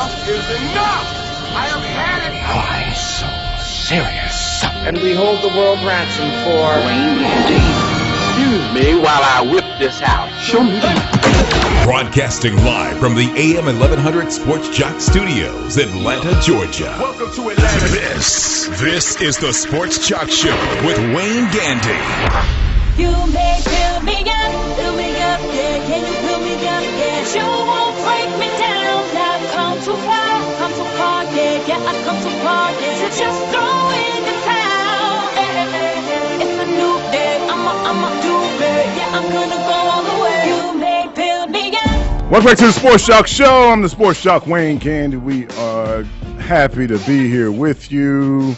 Enough is enough! I have had it! Why so serious? And we hold the world ransom for Wayne Gandy. Excuse me while I whip this out. Show me Broadcasting live from the AM 1100 Sports Joc Studios, Atlanta, Georgia. Welcome to Atlanta. This is the Sports Joc Show with Wayne Gandy. You may fill me up, yeah, you fill me up, yeah. You won't break me down. I've come too far, yeah, I've come too far, yeah. So just throw in the towel. It's a new day, I'ma do it, yeah, I'm gonna go all the way. You may build me up. Welcome back to the Sports Joc Show. I'm the Sports Joc Wayne Gandy. We are happy to be here with you.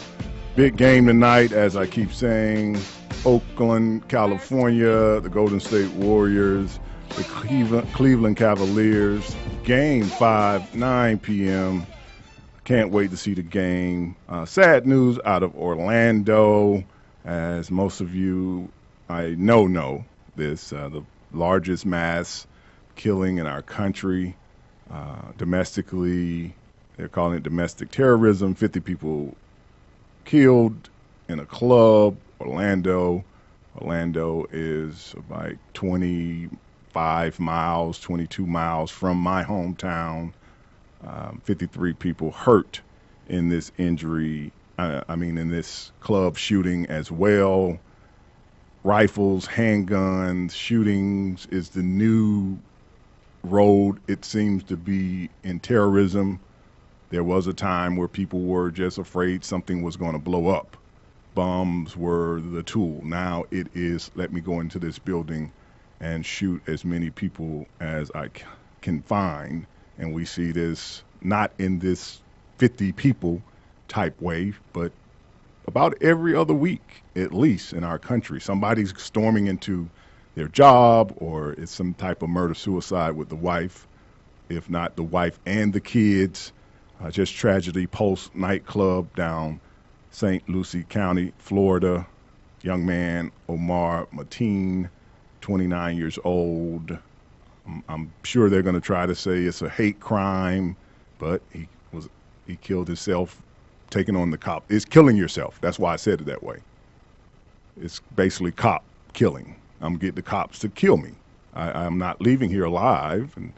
Big game tonight, as I keep saying. Oakland, California, the Golden State Warriors, the Cleveland Cavaliers. Game 5, 9 p.m. Can't wait to see the game. Sad news out of Orlando, as most of you I know this, the largest mass killing in our country. Domestically, they're calling it domestic terrorism. 50 people killed in a club. Orlando is about 25 miles, 22 miles from my hometown. 53 people hurt in this injury. In this club shooting as well. Rifles, handguns, shootings is the new road, it seems to be, in terrorism. There was a time where people were just afraid something was going to blow up. Bombs were the tool. Now it is, let me go into this building and shoot as many people as I can find. And we see this not in this 50 people type way, but about every other week, at least in our country. Somebody's storming into their job, or it's some type of murder-suicide with the wife, if not the wife and the kids. Just tragedy, Pulse nightclub down St. Lucie County, Florida. Young man, Omar Mateen, 29 years old. I'm sure they're going to try to say it's a hate crime, but he killed himself taking on the cop. It's killing yourself. That's why I said it that way. It's basically cop killing. I'm getting the cops to kill me. I'm not leaving here alive. And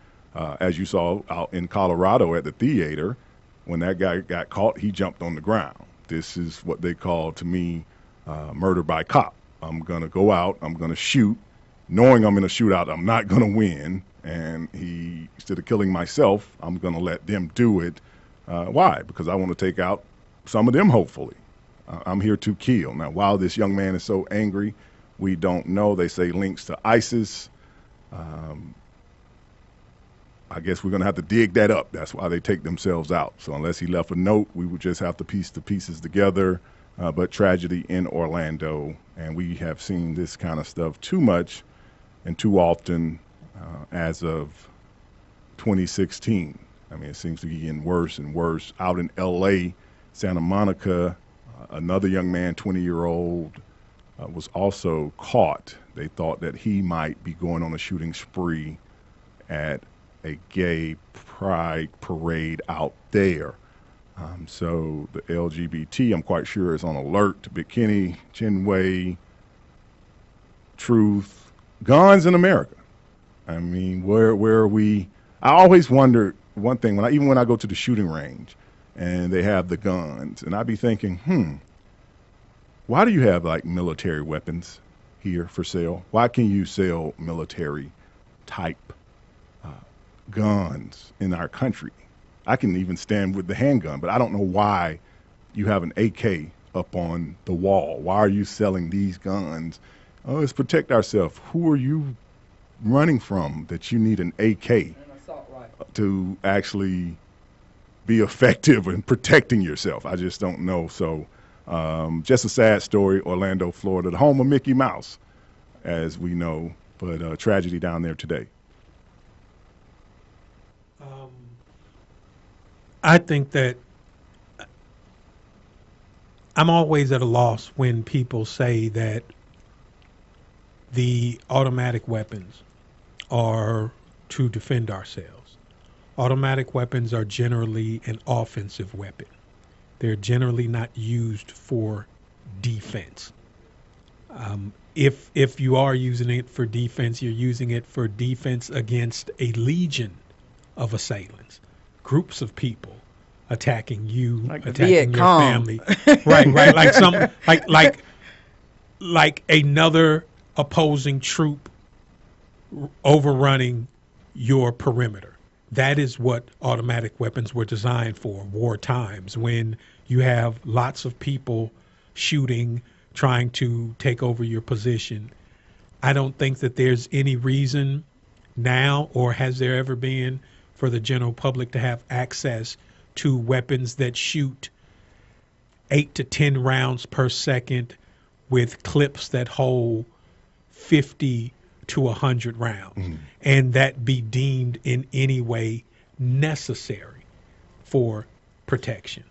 as you saw out in Colorado at the theater, when that guy got caught, he jumped on the ground. This is what they call, to me, murder by cop. I'm going to go out, I'm going to shoot, knowing I'm in a shootout, I'm not going to win. And instead of killing myself, I'm going to let them do it. Why? Because I want to take out some of them, hopefully. I'm here to kill. Now, while this young man is so angry, we don't know. They say links to ISIS. I guess we're going to have to dig that up. That's why they take themselves out. So unless he left a note, we would just have to piece the pieces together. But tragedy in Orlando, and we have seen this kind of stuff too much and too often as of 2016. I mean, it seems to be getting worse and worse. Out in L.A., Santa Monica, another young man, 20-year-old, was also caught. They thought that he might be going on a shooting spree at a gay pride parade out there. So the LGBT, I'm quite sure, is on alert. Bikini, Chinway, Truth, guns in America. I mean, where are we? I always wonder one thing, even when I go to the shooting range and they have the guns, and I be thinking, why do you have like military weapons here for sale? Why can you sell military type guns in our country? I can even stand with the handgun, but I don't know why you have an AK up on the wall. Why are you selling these guns? Oh, it's protect ourselves. Who are you running from that you need an AK to actually be effective in protecting yourself? I just don't know. So just a sad story. Orlando, Florida, the home of Mickey Mouse, as we know, but tragedy down there today. I think that I'm always at a loss when people say that the automatic weapons are to defend ourselves, automatic weapons are generally an offensive weapon. They're generally not used for defense. If you are using it for defense, you're using it for defense against a legion of assailants, groups of people attacking you, like attacking your family. Right. Like another opposing troop overrunning your perimeter. That is what automatic weapons were designed for, war times, when you have lots of people shooting, trying to take over your position. I don't think that there's any reason now, or has there ever been, for the general public to have access to weapons that shoot 8 to 10 rounds per second with clips that hold 50 to 100 rounds, and that be deemed in any way necessary for protection.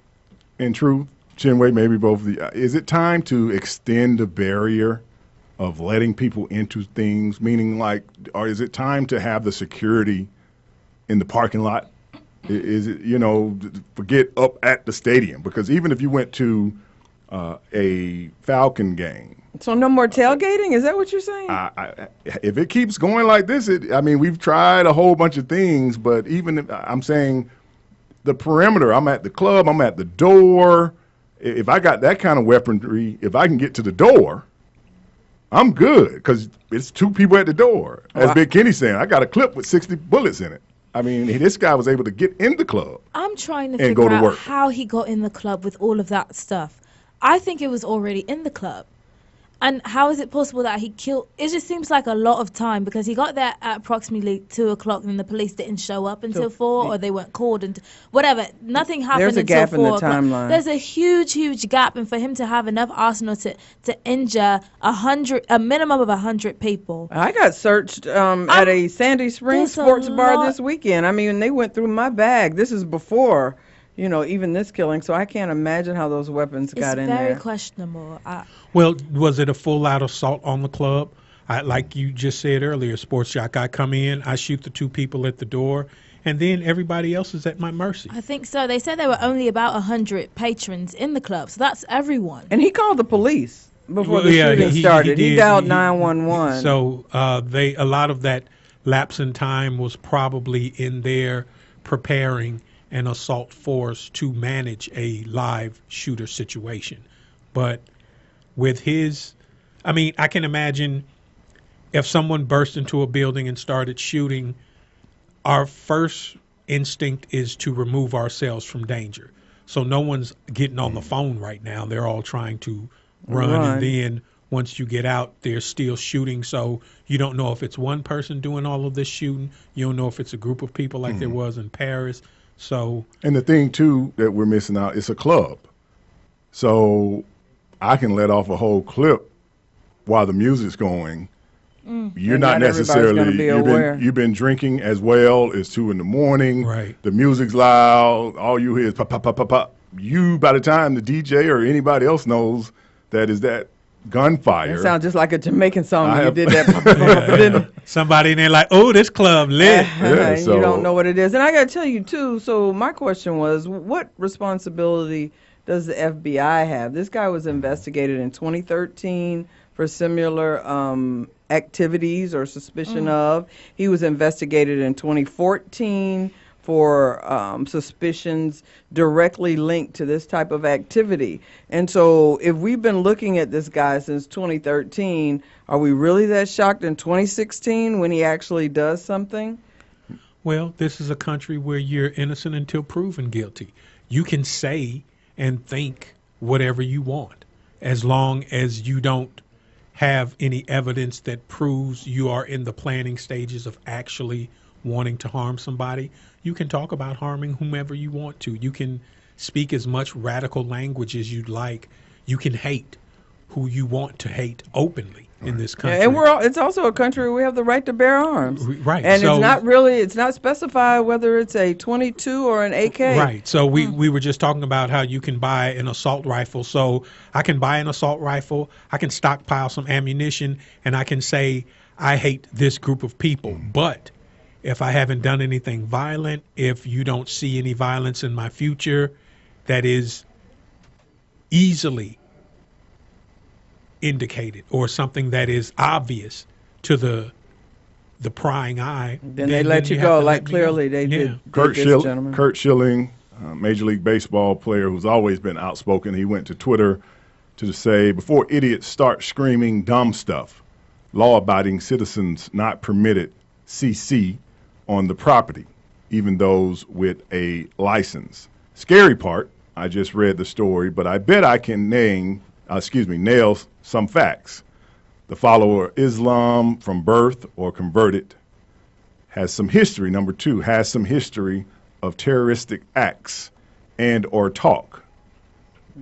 In truth, Chinwei, maybe both of you, is it time to extend the barrier of letting people into things, meaning like, or is it time to have the security in the parking lot? Is it, forget up at the stadium? Because even if you went to a Falcon game. So no more tailgating? Is that what you're saying? If it keeps going like this, we've tried a whole bunch of things, but even if, I'm saying the perimeter, I'm at the club, I'm at the door. If I got that kind of weaponry, if I can get to the door, I'm good, because it's 2 people at the door. As Big Kenny's saying, I got a clip with 60 bullets in it. This guy was able to get in the club. I'm trying to and figure go to out work. how he got in the club with all of that stuff. I think it was already in the club. And how is it possible that he killed? It just seems like a lot of time, because he got there at approximately 2 o'clock and the police didn't show up until 4, or they weren't called, and whatever. Nothing happened There's a until gap 4 in the o'clock. timeline. There's a huge gap, and for him to have enough arsenal to injure a minimum of 100 people. I got searched at a Sandy Springs sports bar this weekend. They went through my bag. This is before, even this killing. So I can't imagine how those weapons got in there. It's very questionable. Well, was it a full-out assault on the club? Like you just said earlier, Sports Joc, I come in, I shoot the 2 people at the door, and then everybody else is at my mercy. I think so. They said there were only about 100 patrons in the club, so that's everyone. And he called the police before the shooting started. He dialed 911. So a lot of that lapse in time was probably in there preparing an assault force to manage a live shooter situation. But with his, I can imagine if someone burst into a building and started shooting, our first instinct is to remove ourselves from danger. So no one's getting on the phone right now. They're all trying to run. And then once you get out, they're still shooting. So you don't know if it's one person doing all of this shooting. You don't know if it's a group of people like there was in Paris. So, and the thing too that we're missing out, it's a club. So I can let off a whole clip while the music's going. You're not necessarily, you've been drinking as well. It's 2 a.m. Right. The music's loud. All you hear is pop, pop, pop, pop, pop. By the time the DJ or anybody else knows that is that gunfire. It sounds just like a Jamaican song when you did that. Somebody in there like, oh, this club lit. So you don't know what it is. And I got to tell you, too, so my question was, what responsibility does the FBI have? This guy was investigated in 2013 for similar activities or suspicion of. He was investigated in 2014 for suspicions directly linked to this type of activity. And so if we've been looking at this guy since 2013, are we really that shocked in 2016 when he actually does something? Well, this is a country where you're innocent until proven guilty. You can say and think whatever you want, as long as you don't have any evidence that proves you are in the planning stages of actually wanting to harm somebody. You can talk about harming whomever you want to. You can speak as much radical language as you'd like. You can hate who you want to hate openly in this country. And it's also a country where we have the right to bear arms. Right. And it's not specified whether it's a 22 or an AK. Right. So we were just talking about how you can buy an assault rifle. So I can buy an assault rifle, I can stockpile some ammunition, and I can say I hate this group of people. But if I haven't done anything violent, if you don't see any violence in my future that is easily indicated or something that is obvious to the prying eye, then they let you go. Like clearly they did. Kurt Gentleman. Schilling, Major League Baseball player who's always been outspoken. He went to Twitter to say, before idiots start screaming dumb stuff, law-abiding citizens not permitted CC on the property, even those with a license. Scary part, I just read the story, but I bet I can nail some facts. The follower of Islam from birth or converted has some history, number two, has some history of terroristic acts and or talk,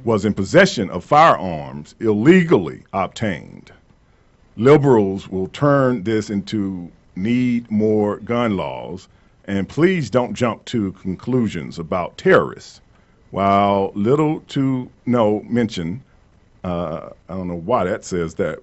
was in possession of firearms illegally obtained. Liberals will turn this into need more gun laws, and please don't jump to conclusions about terrorists. While little to no mention, I don't know why that says that,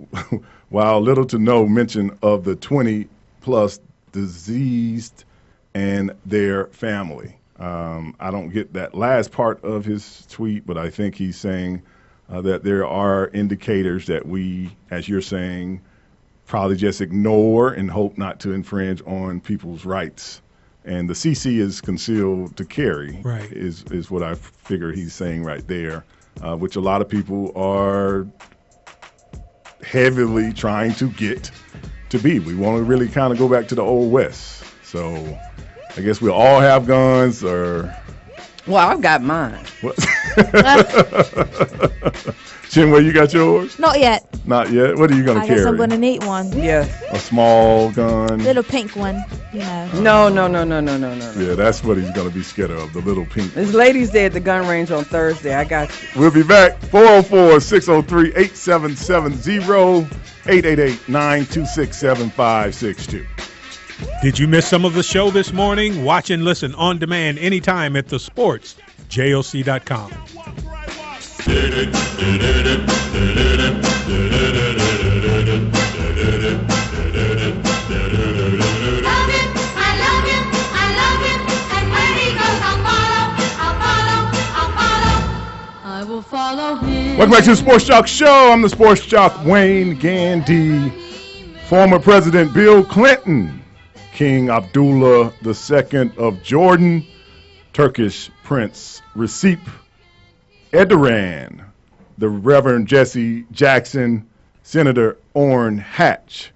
while little to no mention of the 20 plus diseased and their family. I don't get that last part of his tweet, but I think he's saying that there are indicators that we, as you're saying, probably just ignore and hope not to infringe on people's rights. And the CC is concealed to carry, right, is what I figure he's saying right there, which a lot of people are heavily trying to get to be. We want to really kind of go back to the old West. So I guess we'll all have guns, or... Well, I've got mine. What? Chinway, you got yours? Not yet. Not yet? What are you going to carry? I guess I'm going to need one. Yes. A small gun? Little pink one, you know. No. Yeah, that's what he's going to be scared of, the little pink There's one. ladies there at the gun range on Thursday. I got you. We'll be back. 404-603-8770, 888-926-7562. Did you miss some of the show this morning? Watch and listen on demand anytime at thesportsjoc.com. Welcome back to the Sports Joc Show. I'm the Sports Joc, Wayne Gandy. Former President Bill Clinton, King Abdullah II of Jordan, Turkish Prince Recep Erdogan, the Reverend Jesse Jackson, Senator Orrin Hatch,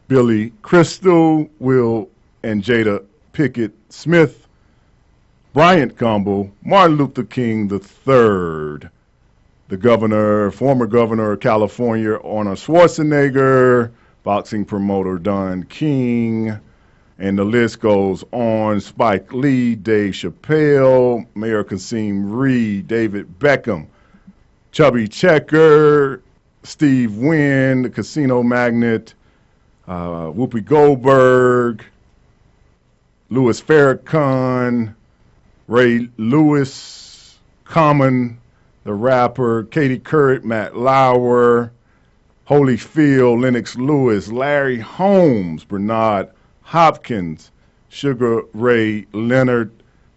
Billy Crystal, Will and Jada Pickett Smith, Bryant Gumbel, Martin Luther King III, the former governor of California, Arnold Schwarzenegger, boxing promoter Don King, and the list goes on. Spike Lee, Dave Chappelle, Mayor Kasim Reed, David Beckham, Chubby Checker, Steve Wynn, the casino magnate, Whoopi Goldberg, Louis Farrakhan, Ray Lewis, Common, the rapper, Katie Couric, Matt Lauer, Holyfield, Lennox Lewis, Larry Holmes, Bernard Hopkins, Sugar Ray Leonard,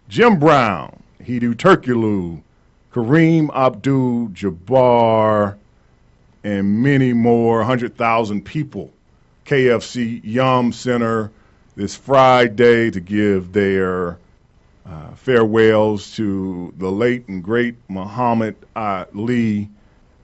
Jim Brown, Hedo Turkoglu, Kareem Abdul-Jabbar, and many more, 100,000 people. KFC Yum Center this Friday to give their farewells to the late and great Muhammad Ali,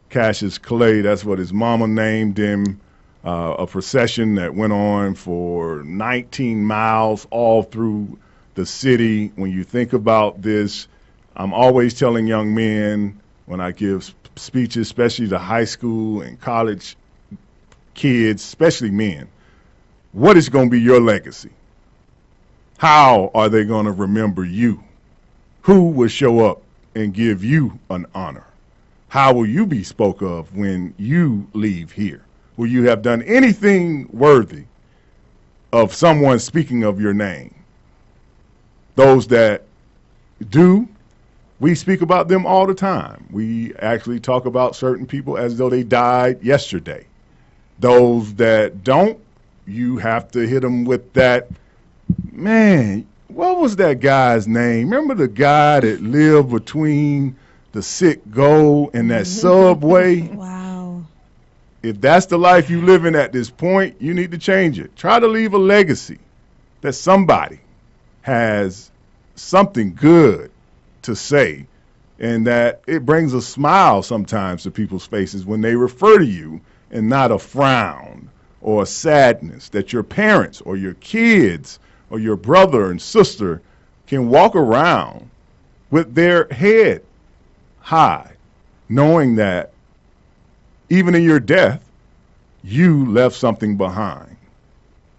Cassius Clay. That's what his mama named him. A procession that went on for 19 miles all through the city. When you think about this, I'm always telling young men when I give speeches, especially to high school and college kids, especially men, what is going to be your legacy? How are they going to remember you? Who will show up and give you an honor? How will you be spoke of when you leave here? Will you have done anything worthy of someone speaking of your name? Those that do, we speak about them all the time. We actually talk about certain people as though they died yesterday. Those that don't, you have to hit them with that, Man, what was that guy's name? Remember the guy that lived between the sick goal and that subway? Wow. If that's the life you live in at this point, you need to change it. Try to leave a legacy that somebody has something good to say, and that it brings a smile sometimes to people's faces when they refer to you, and not a frown or a sadness, that your parents or your kids or your brother and sister can walk around with their head high, knowing that even in your death, you left something behind.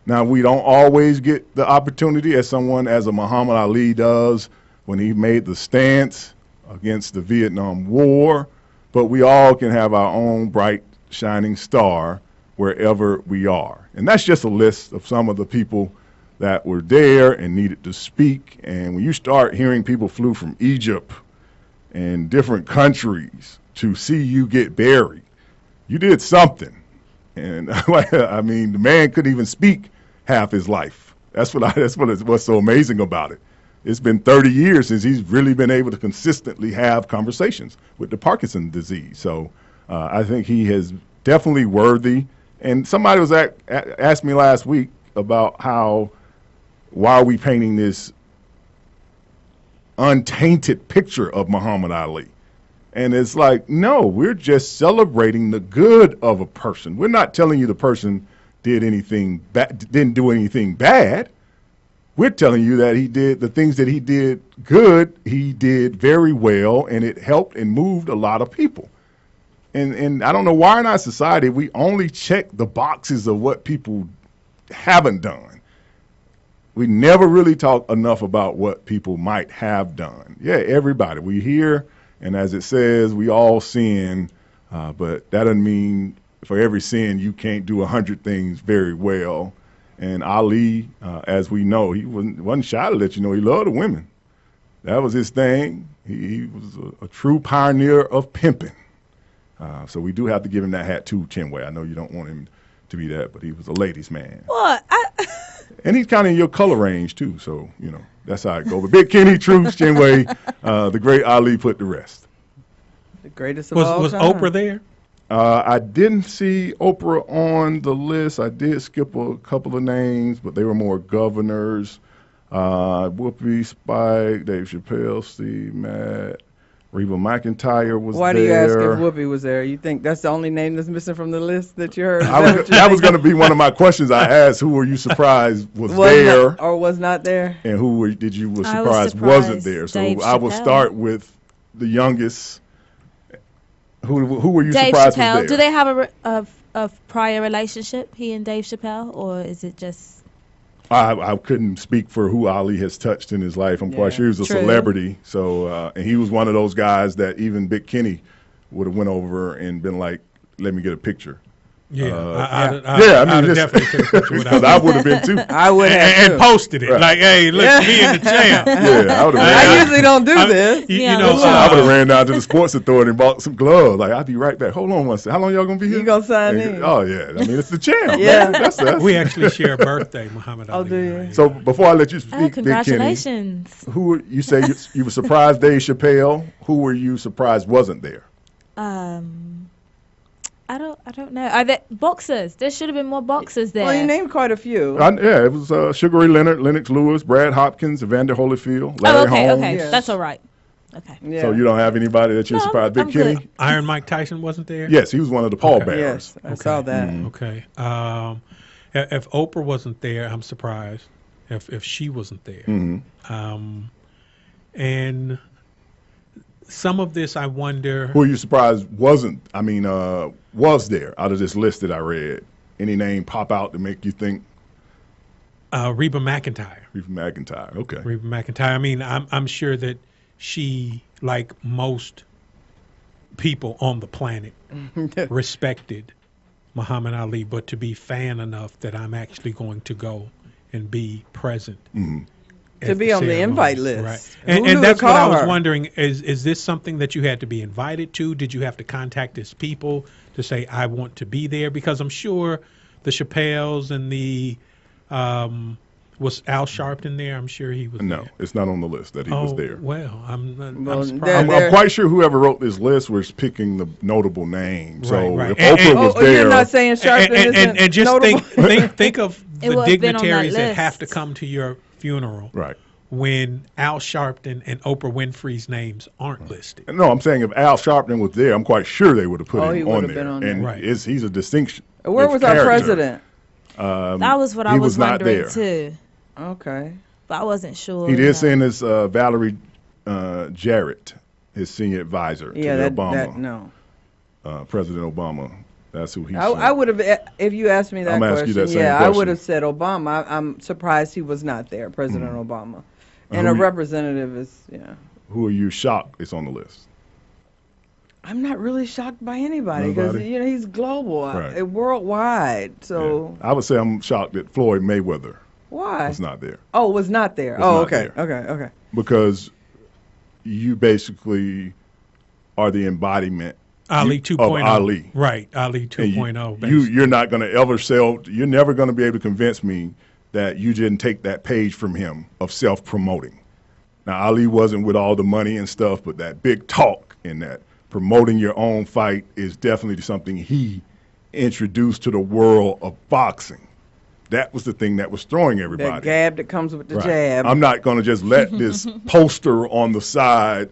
Now, we don't always get the opportunity as someone as a Muhammad Ali does when he made the stance against the Vietnam War, but we all can have our own bright, shining star wherever we are. And that's just a list of some of the people that were there and needed to speak. And when you start hearing people flew from Egypt and different countries to see you get buried, you did something. And I mean, the man couldn't even speak half his life. That's what's so amazing about it. It's been 30 years since he's really been able to consistently have conversations with the Parkinson's disease. So I think he is definitely worthy. And somebody was asked me last week about why are we painting this untainted picture of Muhammad Ali? And it's like, no, we're just celebrating the good of a person. We're not telling you the person didn't do anything bad. We're telling you that he did the things that he did good. He did very well, and it helped and moved a lot of people. And I don't know why in our society we only check the boxes of what people haven't done. We never really talk enough about what people might have done. Yeah, everybody. We hear, and as it says, we all sin, but that doesn't mean for every sin you can't do 100 things very well. And Ali, as we know, he wasn't shy to let you know he loved the women. That was his thing. He was a true pioneer of pimping. So we do have to give him that hat too, Chinway. I know you don't want him to be that, but he was a ladies' man. What? And he's kind of in your color range too, so you know that's how it goes. But Big Kenny, Truth, Chinway, the great Ali put the rest. The greatest of all Was time. Oprah there? I didn't see Oprah on the list. I did skip a couple of names, but they were more governors. Whoopi, Spike, Dave Chappelle, Steve, Matt, Reba McEntire was there. Why do you ask if Whoopi was there? You think that's the only name that's missing from the list that you heard? That was going to be one of my questions I asked. Who were you surprised was there? Not, or was not there? And who were surprised wasn't there? So Dave I will Chappelle. start with the youngest. Who were you Dave surprised Chappelle. was there? Do they have a prior relationship, he and Dave Chappelle, or is it just? I couldn't speak for who Ali has touched in his life. I'm quite sure he was a True. celebrity. So, and he was one of those guys that even Big Kenny would have went over and been like, "Let me get a picture." Yeah, I mean, definitely took a picture with because Ali. I would have been too. I would have and posted it like, "Hey, look, me and the champ." Yeah, I would have. I usually don't do this. You Yeah. know, I would have ran down to the Sports Authority and bought some gloves. Like, I'll be right back. Hold on one second. How long y'all gonna be here? You gonna sign in? Oh yeah. I mean, it's the champ. Yeah. Man. That's we actually share a birthday, Muhammad Ali. do you? and I. So before I let you speak, Oh, Big Kenny, congratulations. who were, you say you were surprised Dave Chappelle? Who were you surprised wasn't there? I don't know. Are there boxers? There should have been more boxers there. Well, you named quite a few. Yeah, it was Sugar Ray Leonard, Lennox Lewis, Brad Hopkins, Evander Holyfield, Larry Holmes. Okay. Yes. That's all right. Okay. Yeah. So you don't have anybody that you're No, surprised? Big I'm Kenny? good. Iron Mike Tyson wasn't there. Yes, he was one of the pallbearers. Yes, I saw that. Okay. If Oprah wasn't there, I'm surprised. If she wasn't there, and some of this, I wonder. Who are you surprised wasn't? I mean, was there out of this list that I read? Any name pop out to make you think? Reba McEntire. Reba McEntire. Okay. Reba McEntire. I mean, I'm sure that she, like most people on the planet, respected Muhammad Ali, but to be fan enough that I'm actually going to go and be present. To be on the ceremony. invite list. Right. Who knew And to that's what I call was her? wondering, is this something that you had to be invited to? Did you have to contact his people to say, I want to be there? Because I'm sure the Chappelles and the Was Al Sharpton there? I'm sure he was No, there. it's not on the list that he was there. Well, I'm Well, surprised. I'm quite sure whoever wrote this list was picking the notable names. So Right. if And- Oprah was there, you're not saying Sharpton isn't and just notable? think of It the would have been on that dignitaries that have list. to come to your funeral right. when Al Sharpton and Oprah Winfrey's names aren't listed. No, I'm saying if Al Sharpton was there, I'm quite sure they would have put he him would on have there. been on And there. Right. he's a distinction. Where of was our character. president? That was what I he was was not wondering there. too, Okay. but I wasn't sure. He you know. did send his Valerie Jarrett, his senior advisor Yeah, to that Obama, no. President Obama. That's who he sent. I would have, if you asked me that I'm asking you question, that same I question. would have said Obama. I'm surprised he was not there, President Obama. And who a you- representative is, Who are you shocked is on the list? I'm not really shocked by anybody because, Nobody? he's global, Right. worldwide. So Yeah. I would say I'm shocked that Floyd Mayweather why? was not there. Oh, was not there. Was Oh, not okay. there. Okay. Because you basically are the embodiment Ali of 2.0. Ali. Right, Ali And 2.0. you're not going to ever you're never going to be able to convince me that you didn't take that page from him of self-promoting. Now, Ali wasn't with all the money and stuff, but that big talk and that promoting your own fight is definitely something he introduced to the world of boxing. That was the thing that was throwing everybody. That gab that comes with the Right. jab. I'm not going to just let this poster on the side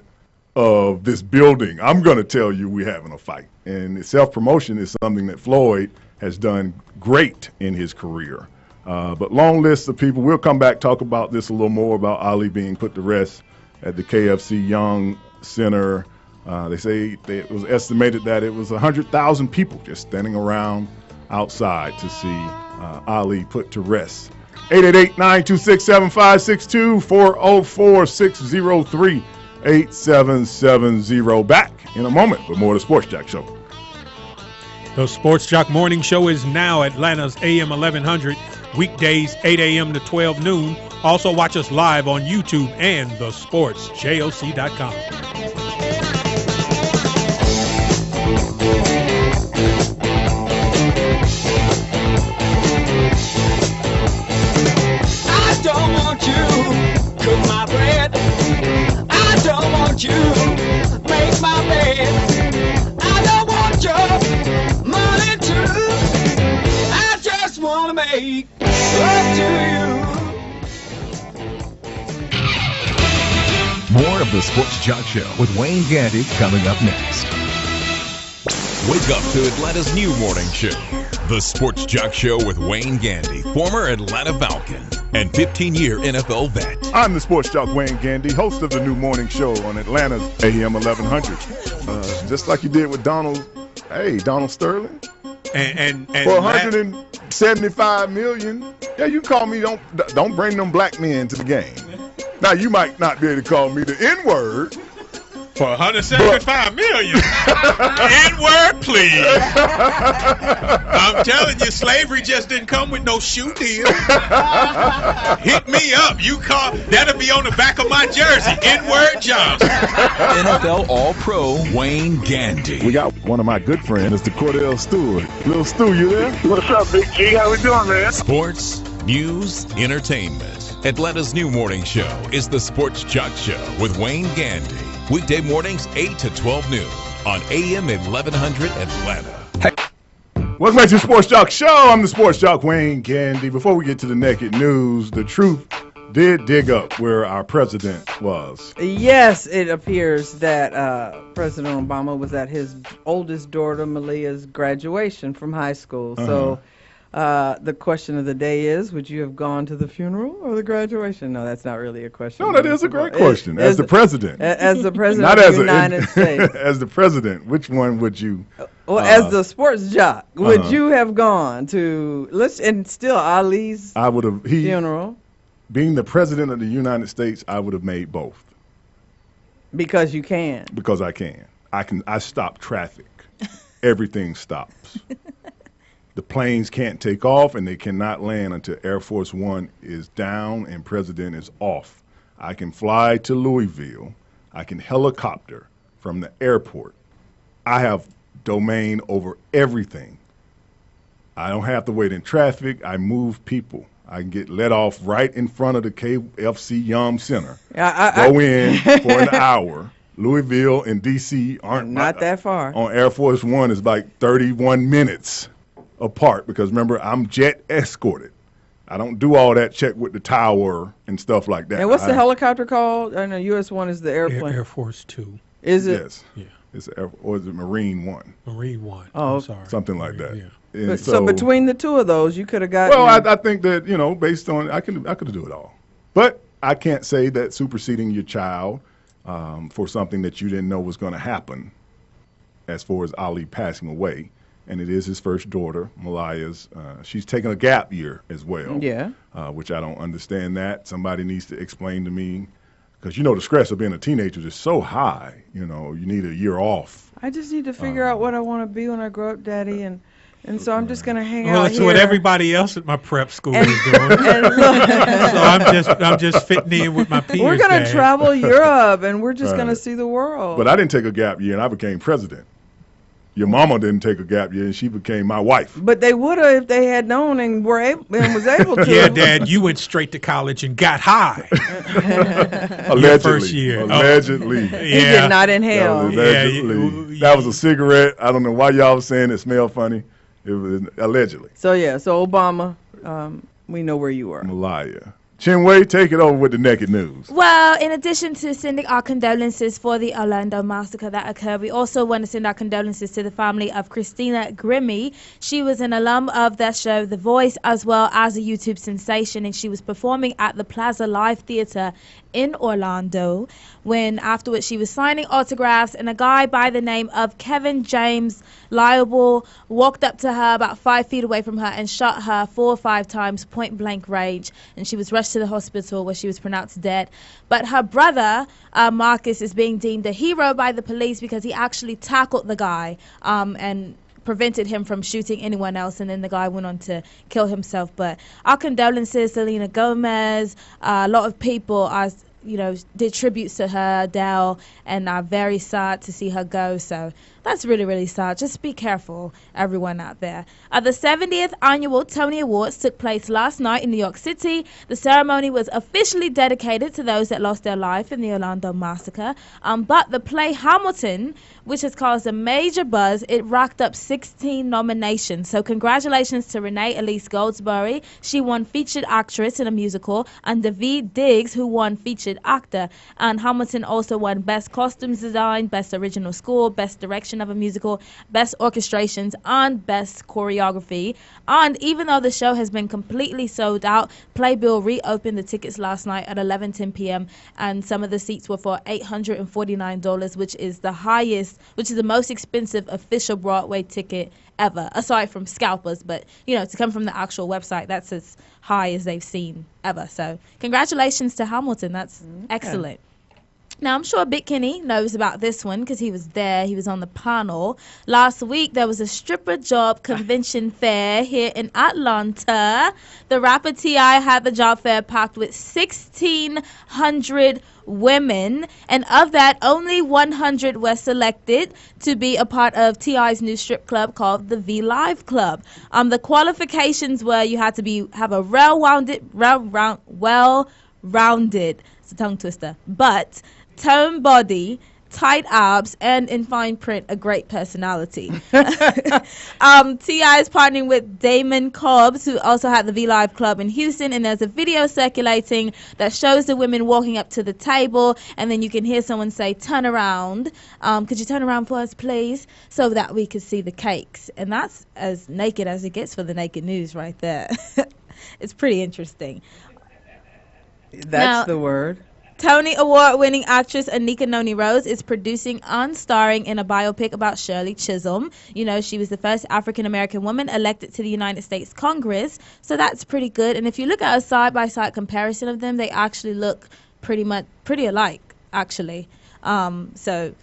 of this building. I'm going to tell you we're having a fight. And self-promotion is something that Floyd has done great in his career. But long list of people. We'll come back, talk about this a little more, about Ali being put to rest at the KFC Young Center. They say it was estimated that it was 100,000 people just standing around outside to see Ali put to rest. 888-926-7562, 404-603-8770. Back in a moment with more of the Sports Joc Show. The Sports Joc Morning Show is now Atlanta's AM 1100, weekdays 8 a.m. to 12 noon. Also watch us live on YouTube and thesportsjoc.com. I don't want you cook my bread. I don't want you make my bed. I don't want your money too. I just want to make love to you. More of the Sports Joc Show with Wayne Gandy coming up next. Wake up to Atlanta's new morning show. The Sports Joc Show with Wayne Gandy, former Atlanta Falcon and 15-year NFL vet. I'm the Sports Joc Wayne Gandy, host of the new morning show on Atlanta's AM 1100. Just like you did with Donald Sterling. And For 175 million, yeah, you call me. Don't bring them black men to the game. Now you might not be able to call me the N-word. for 175 million. N-word, please. I'm telling you, slavery just didn't come with no shoe deal. Hit me up. You call. That'll be on the back of my jersey. N-word Johnson. NFL All-Pro Wayne Gandy. We got one of my good friends, Mr. Cordell Stewart. Little Stu, you there? What's up, Big G? How we doing, man? Sports, news, entertainment. Atlanta's new morning show is the Sports Joc Show with Wayne Gandy. Weekday mornings 8 to 12 noon on AM 1100 Atlanta. Welcome back to the Sports Joc Show. I'm the Sports Joc Wayne Gandy. Before we get to the naked news, the truth did dig up where our president was. Yes, it appears that President Obama was at his oldest daughter Malia's graduation from high school. So the question of the day is, would you have gone to the funeral or the graduation? No, that's not really a question. No, that is a great question. As the president. As the president Not of as the United States. As the president, which one would you? Well, as the sports jock, would you have gone to and still Ali's I would have. funeral? Being the president of the United States, I would have made both. Because you can. Because I can. I stop traffic. Everything stops. The planes can't take off and they cannot land until Air Force One is down and President is off. I can fly to Louisville. I can helicopter from the airport. I have domain over everything. I don't have to wait in traffic. I move people. I can get let off right in front of the KFC Yum Center. I Go in for an hour. Louisville and D.C. aren't not that far. On Air Force One is like 31 minutes apart because remember I'm jet escorted. I don't do all that check with the tower and stuff like that. And what's the helicopter called? I know US-1 is the airplane. Air Force 2. Is it? Yes. Yeah. It's or is it Marine 1? Marine 1. Oh, I'm sorry. Something like that. Yeah. And So between the two of those, you could have gotten. Well, I think that based on I could do it all, but I can't say that superseding your child for something that you didn't know was going to happen, as far as Ali passing away, and it is his first daughter, Malaya's. She's taking a gap year as well. Yeah. Which I don't understand that. Somebody needs to explain to me, because the stress of being a teenager is so high. You need a year off. I just need to figure out what I want to be when I grow up, Daddy, and so I'm just gonna hang Well, out it's here. what everybody else at my prep school is doing. So I'm just fitting in with my peers. We're gonna Dad. travel Europe, and we're just gonna see the world. But I didn't take a gap year, and I became president. Your mama didn't take a gap year, and she became my wife. But they would have if they had known and was able to. Yeah, Dad, you went straight to college and got high. Allegedly. Your first year. Allegedly. Oh. He did not inhale. Allegedly. That was a cigarette. I don't know why y'all was saying it smelled funny. It was allegedly. So Obama, we know where you are. Malaya. Chinwei, take it over with the naked news. Well, in addition to sending our condolences for the Orlando massacre that occurred, we also want to send our condolences to the family of Christina Grimmie. She was an alum of that show, The Voice, as well as a YouTube sensation, and she was performing at the Plaza Live Theater in Orlando when afterwards she was signing autographs, and a guy by the name of Kevin James Liable walked up to her about 5 feet away from her and shot her 4 or 5 times, point blank range, and she was rushed to the hospital where she was pronounced dead. But her brother, Marcus, is being deemed a hero by the police because he actually tackled the guy and prevented him from shooting anyone else, and then the guy went on to kill himself. But our condolences, Selena Gomez, a lot of people are, did tributes to her, Dell, and are very sad to see her go. So that's really, really sad. Just be careful, everyone out there. The 70th annual Tony Awards took place last night in New York City. The ceremony was officially dedicated to those that lost their life in the Orlando massacre. But the play Hamilton, which has caused a major buzz, it racked up 16 nominations. So congratulations to Renee Elise Goldsberry. She won Featured Actress in a Musical, and Daveed Diggs, who won Featured Actor. And Hamilton also won Best Costumes Design, Best Original Score, Best Direction of a Musical, Best Orchestrations, and Best Choreography. And even though the show has been completely sold out, Playbill reopened the tickets last night at 11:10 p.m. and some of the seats were for $849, which is the most expensive official Broadway ticket ever, aside from scalpers. But to come from the actual website, that's as high as they've seen ever. So congratulations to Hamilton. That's excellent. Now, I'm sure Big Kenny knows about this one because he was there. He was on the panel. Last week, there was a stripper job convention fair here in Atlanta. The rapper T.I. had the job fair packed with 1,600 women, and of that, only 100 were selected to be a part of T.I.'s new strip club called the V Live Club. The qualifications were you had to have a well-rounded, it's a tongue twister, but toned body, tight abs, and in fine print, a great personality. T.I. is partnering with Damon Cobbs, who also had the V Live Club in Houston, and there's a video circulating that shows the women walking up to the table, and then you can hear someone say, "Turn around. Could you turn around for us, please?" So that we could see the cakes. And that's as naked as it gets for the naked news right there. It's pretty interesting. That's the word. Tony Award-winning actress Anika Noni Rose is producing and starring in a biopic about Shirley Chisholm. She was the first African-American woman elected to the United States Congress, so that's pretty good. And if you look at a side-by-side comparison of them, they actually look pretty alike, actually. So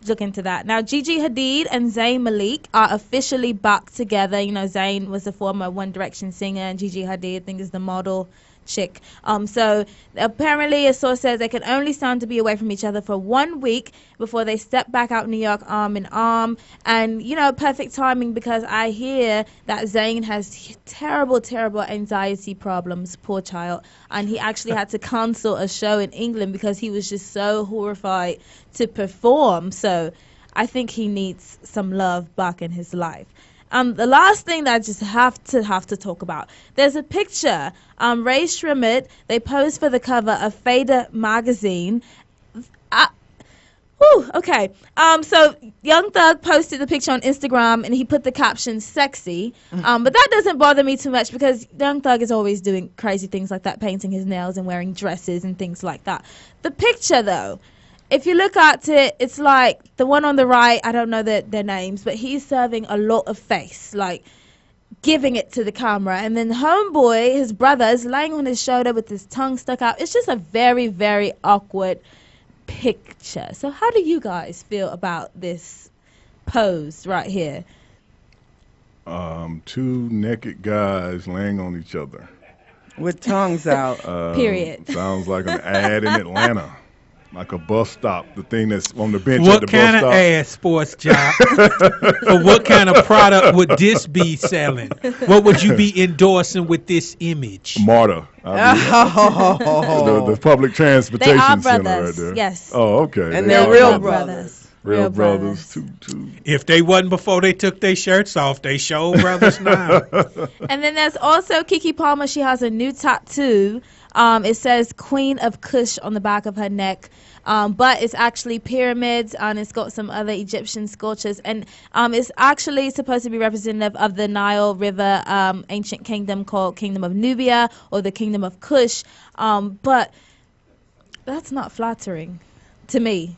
look into that. Now, Gigi Hadid and Zayn Malik are officially back together. Zayn was the former One Direction singer, and Gigi Hadid, I think, is the model. chick. So apparently a source says they can only stand to be away from each other for 1 week before they step back out New York arm in arm. And, perfect timing because I hear that Zayn has terrible, terrible anxiety problems, poor child. And he actually had to cancel a show in England because he was just so horrified to perform. So I think he needs some love back in his life. The last thing that I just have to talk about, there's a picture. Ray Shrimmet, they posed for the cover of Fader magazine. Okay. So Young Thug posted the picture on Instagram and he put the caption "sexy." But that doesn't bother me too much because Young Thug is always doing crazy things like that, painting his nails and wearing dresses and things like that. The picture, though, if you look at it, it's like the one on the right, I don't know their names, but he's serving a lot of face, like giving it to the camera. And then Homeboy, his brother, is laying on his shoulder with his tongue stuck out. It's just a very, very awkward picture. So how do you guys feel about this pose right here? Two naked guys laying on each other. With tongues out. Period. Sounds like an ad in Atlanta. Like a bus stop, the thing that's on the bench What at the bus kind of stop. ad, Sports Joc? Or what kind of product would this be selling? What would you be endorsing with this image? MARTA. The public transportation They are center brothers, right there. yes. Oh, okay. And They they're are real brothers. Real brothers. Two. If they wasn't before they took their shirts off, they show brothers now. And then there's also Keke Palmer. She has a new tattoo. It says Queen of Kush on the back of her neck. But it's actually pyramids and it's got some other Egyptian sculptures. And it's actually supposed to be representative of the Nile River ancient kingdom called Kingdom of Nubia or the Kingdom of Kush. But that's not flattering to me.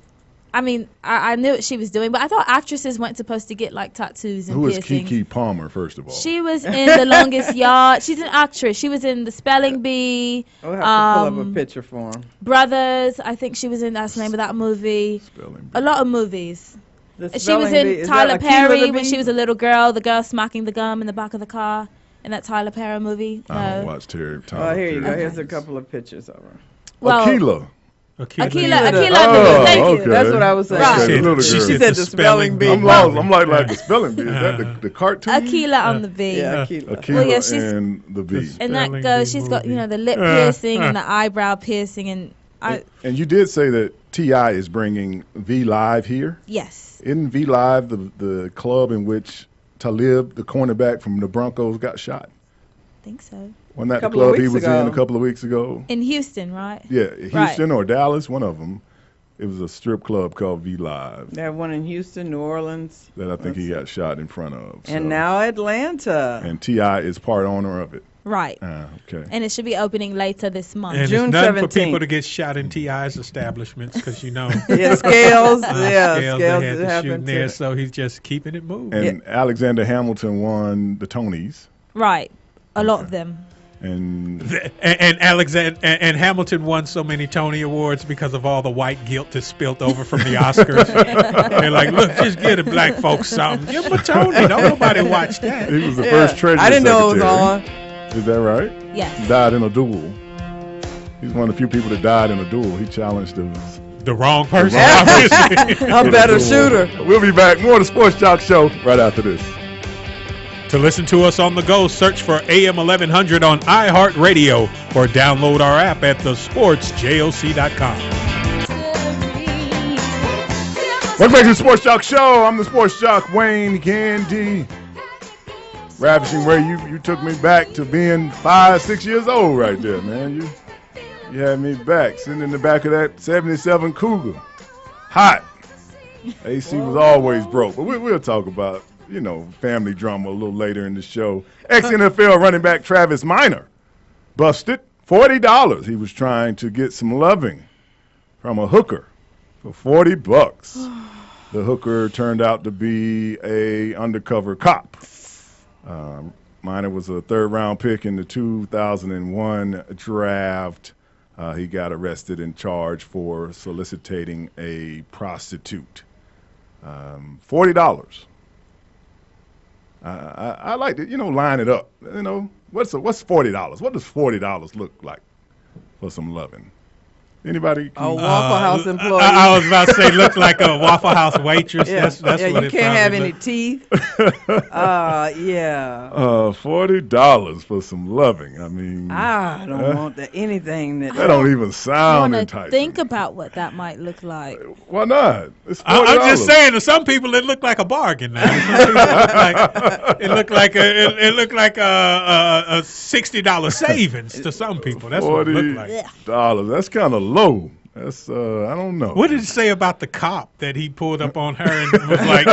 I mean, I knew what she was doing, but I thought actresses weren't supposed to get like tattoos and Who is piercings. Keke Palmer, first of all? She was in The Longest Yard. She's an actress. She was in The Spelling Bee. We'll have to pull up a picture for him. Brothers. I think she was in. That's the name of that movie. Spelling Bee. A lot of movies. The She was spelling in bee, is Tyler that Akilah Perry the when Bee? she was a little girl. The girl smacking the gum in the back of the car in that Tyler Perry movie. I don't No. watch Tyler Oh, here you go. Perry Here's a movies. couple of pictures of her. Well, Akilah. Akila. Oh, Thank you. okay. That's what I was saying. Right. She said, little She girl. She said the spelling bee. I'm lost. I'm like the spelling bee. Is that the cartoon? Akila on the V. Yeah, Akilah. Akilah Well, yeah, she's- and the bee. And that Spelling goes. bee She's got movie. the lip piercing and the eyebrow piercing and And you did say that T.I. is bringing V Live here. yes. Isn't V Live the club in which Talib, the cornerback from the Broncos, got shot? I think so. Wasn't that the Couple of club he weeks was ago. in a couple of weeks ago? In Houston, right? Yeah, Houston or Dallas, one of them. It was a strip club called V Live They have one in Houston, New Orleans, that I think he got shot in front of. and so. now Atlanta. And T.I. is part owner of it. Right. Okay. And it should be opening later this month. And June it's nothing for 17th. people to get shot in T.I.'s establishments because, Yeah, scales. Yeah, scales scales they had to shoot happen in there, too. so he's just keeping it moving. And Alexander Hamilton won the Tonys. Right. A lot of them. And And Alexander and Hamilton won so many Tony Awards because of all the white guilt that spilled over from the Oscars. They're like, look, just give the black folks something. Give them a Tony. Don't nobody watch that. he was the first treasury I didn't know it was secretary. on. Is that right? Yes. Died in a duel. He's one of the few people that died in a duel. He challenged The wrong person. wrong obviously. A better shooter. We'll be back. More of the Sports Joc Show right after this. To listen to us on the go, search for AM 1100 on iHeartRadio or download our app at thesportsjoc.com. Welcome back to the Sports Joc Show. I'm the Sports Joc, Wayne Gandy. Ravishing Ray, you took me back to being 5-6 years old right there, man. You had me back, sitting in the back of that 77 Cougar. Hot. AC was always broke. But we'll talk about, family drama a little later in the show. Ex-NFL running back Travis Minor busted $40. He was trying to get some loving from a hooker for $40. The hooker turned out to be a undercover cop. Minor was a third-round pick in the 2001 draft. He got arrested and charged for soliciting a prostitute. $40. I like to, line it up. What's $40? What does $40 look like for some loving? Anybody? A Waffle House employee. I was about to say, look like a Waffle House waitress. Yeah, That's what you it can't have probably any teeth. Yeah. $40 for some loving. I mean, I don't want anything that. that don't even I sound want to enticing. think about what that might look like. Why not? It's $40. I'm just saying, to some people, it looked like a bargain. Now, it looked like a $60 savings to some people. That's what it looked like. $40. That's kind of low. That's I don't know. What did it say about the cop that he pulled up on her and was like,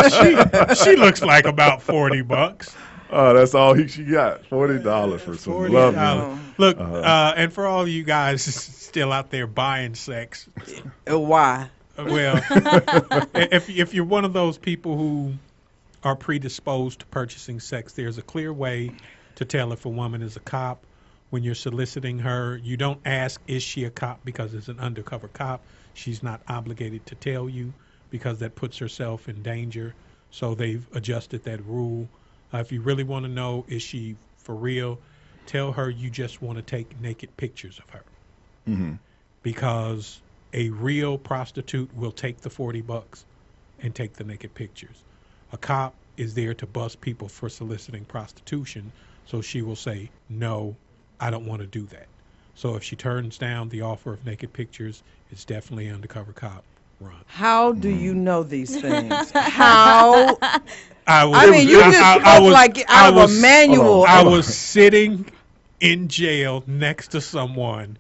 she looks like about $40? That's all she got. $40 for some $40. loving. Look, and for all you guys still out there buying sex, Why? well, if you're one of those people who are predisposed to purchasing sex, there's a clear way to tell if a woman is a cop. When you're soliciting her, you don't ask, is she a cop? Because it's an undercover cop. She's not obligated to tell you because that puts herself in danger. So they've adjusted that rule. If you really want to know, is she for real, tell her you just want to take naked pictures of her. Mm-hmm. Because a real prostitute will take the $40 and take the naked pictures. A cop is there to bust people for soliciting prostitution, so she will say, no, I don't want to do that. So if she turns down the offer of naked pictures, it's definitely an undercover cop. Run. How do you know these things? How? I mean, you just spoke like out of a manual. I was sitting in jail next to someone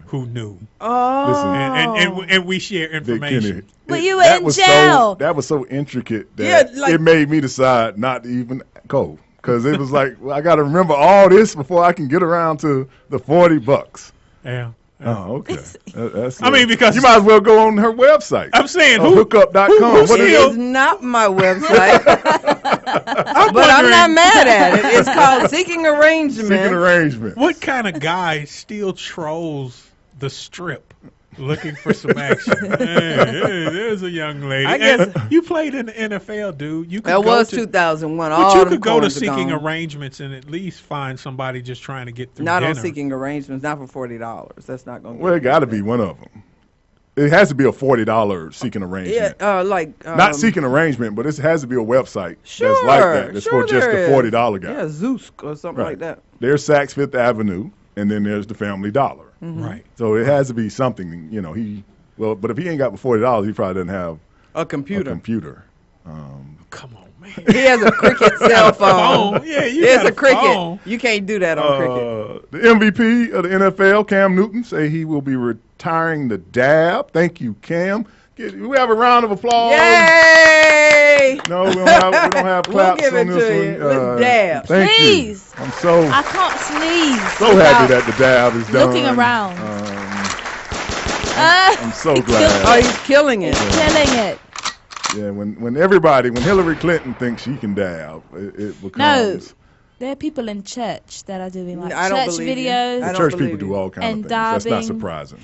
who knew. Oh. And we share information. But you were in jail. That was so intricate that it made me decide not to even go. Because it was like, well, I got to remember all this before I can get around to the $40. Yeah. Oh, okay. That's I mean, because you might as well go on her website. I'm saying hookup.com. It is not my website, but I'm not mad at it. It's called Seeking Arrangement. Seeking Arrangement. What kind of guy still trolls the strip looking for some action? hey, there's a young lady. I guess you played in the NFL, dude. You could that was 2001. 2001. But you could go to Seeking Arrangements and at least find somebody just trying to get through not dinner. on Seeking Arrangements, not for $40. That's not going to. Well, it got to be one of them. It has to be a $40 Seeking Arrangement. Yeah, not Seeking Arrangement, but it has to be a website sure, that's like that. That's for just the $40 guy. Yeah, Zeus or something like that. There's Saks Fifth Avenue, and then there's the Family Dollar. Mm-hmm. Right. So it has to be something. But if he ain't got the $40, he probably doesn't have a computer. Come on, man. He has a Cricket cell phone. Yeah, it's a Cricket. Phone. You can't do that on Cricket. The MVP of the NFL, Cam Newton, say he will be retiring the dab. Thank you, Cam. We have a round of applause. Yay! No, we don't have claps we'll give on it this to one. you with dab. Thank Please. you. I can't sneeze. So happy that the dab is done. Looking around. I'm so glad. Oh, he's killing it. Killing it. Yeah, when Hillary Clinton thinks she can dab, it becomes. No, there are people in church that are doing like church videos. Church people do all kinds of things. That's not surprising.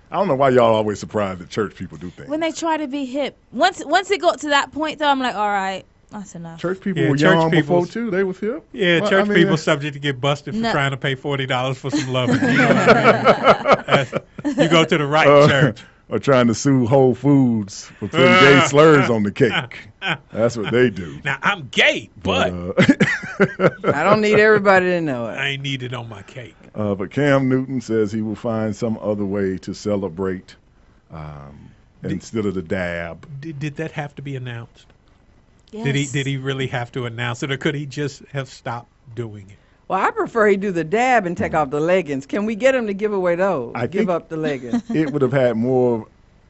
I don't know why y'all always surprised that church people do things. When they try to be hip. Once it got to that point, though, I'm like, all right, that's enough. Church people were young before, too. They was hip. Yeah, church people subject to get busted for trying to pay $40 for some loving. You know what I mean? You go to the right church. Or trying to sue Whole Foods for putting gay slurs on the cake. That's what they do. Now, I'm gay, but I don't need everybody to know it. I ain't need it on my cake. But Cam Newton says he will find some other way to celebrate instead of the dab. Did that have to be announced? Yes. Did he really have to announce it, or could he just have stopped doing it? Well, I prefer he do the dab and take off the leggings. Can we get him to give away those? Give up the leggings. It would have had more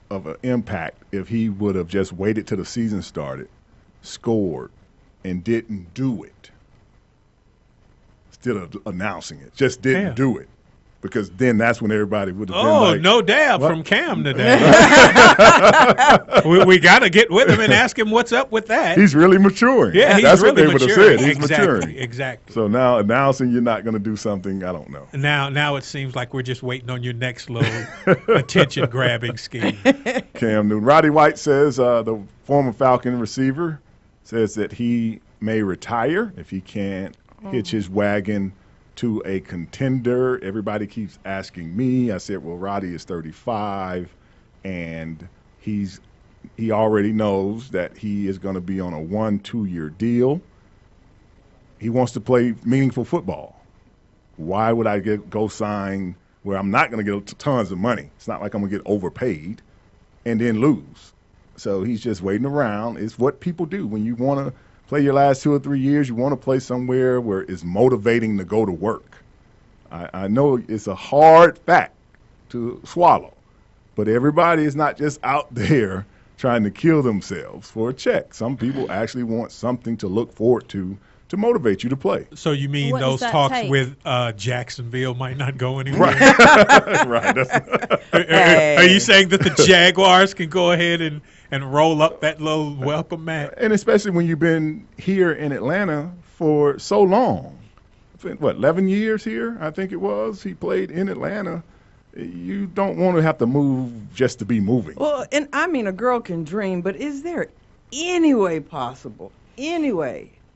of an impact if he would have just waited till the season started, scored, and didn't do it. Instead of announcing it, just didn't do it. Because then that's when everybody would have been like, no dab from Cam today. we got to get with him and ask him what's up with that. He's really maturing. Yeah, that's really what they would have said. He's maturing. Exactly. So now announcing you're not going to do something, I don't know. Now it seems like we're just waiting on your next little attention-grabbing scheme. Cam Newton. Roddy White says, the former Falcon receiver, says that he may retire if he can't hitch his wagon to a contender. Everybody keeps asking me. I said, well, Roddy is 35, and he already knows that he is going to be on a 1-2 year deal. He wants to play meaningful football. Why would I go sign where I'm not going to get tons of money? It's not like I'm going to get overpaid and then lose. So he's just waiting around. It's what people do when you want to play your last 2 or 3 years. You want to play somewhere where it's motivating to go to work. I know it's a hard fact to swallow, but everybody is not just out there trying to kill themselves for a check. Some people actually want something to look forward to motivate you to play. So you mean What those does that talks take? with Jacksonville might not go anywhere? Right. Are you saying that the Jaguars can go ahead and roll up that little welcome mat? And especially when you've been here in Atlanta for so long. What, 11 years here, I think it was? He played in Atlanta. You don't want to have to move just to be moving. Well, and I mean, a girl can dream, but is there any way possible,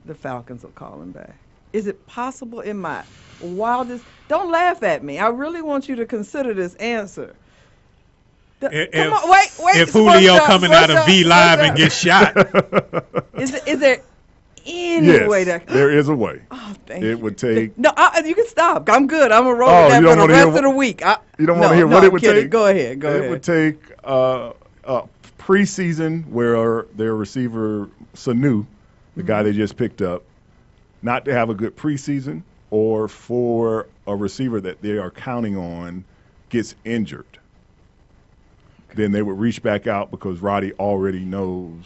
the Falcons will call him back? Is it possible in my wildest? Don't laugh at me. I really want you to consider this answer. Come on, wait. If Julio coming out of V Live and gets shot. Is there any way that? There is a way. Oh, thank you. It would take. No, you can stop. I'm good. I'm going to roll Oh, with you that don't for the wanna hear rest of the week. You don't want to hear what it would kidding. take? Go ahead. It would take a preseason where their receiver, Sanu, the guy they just picked up, not to have a good preseason, or for a receiver that they are counting on gets injured. Then they would reach back out because Roddy already knows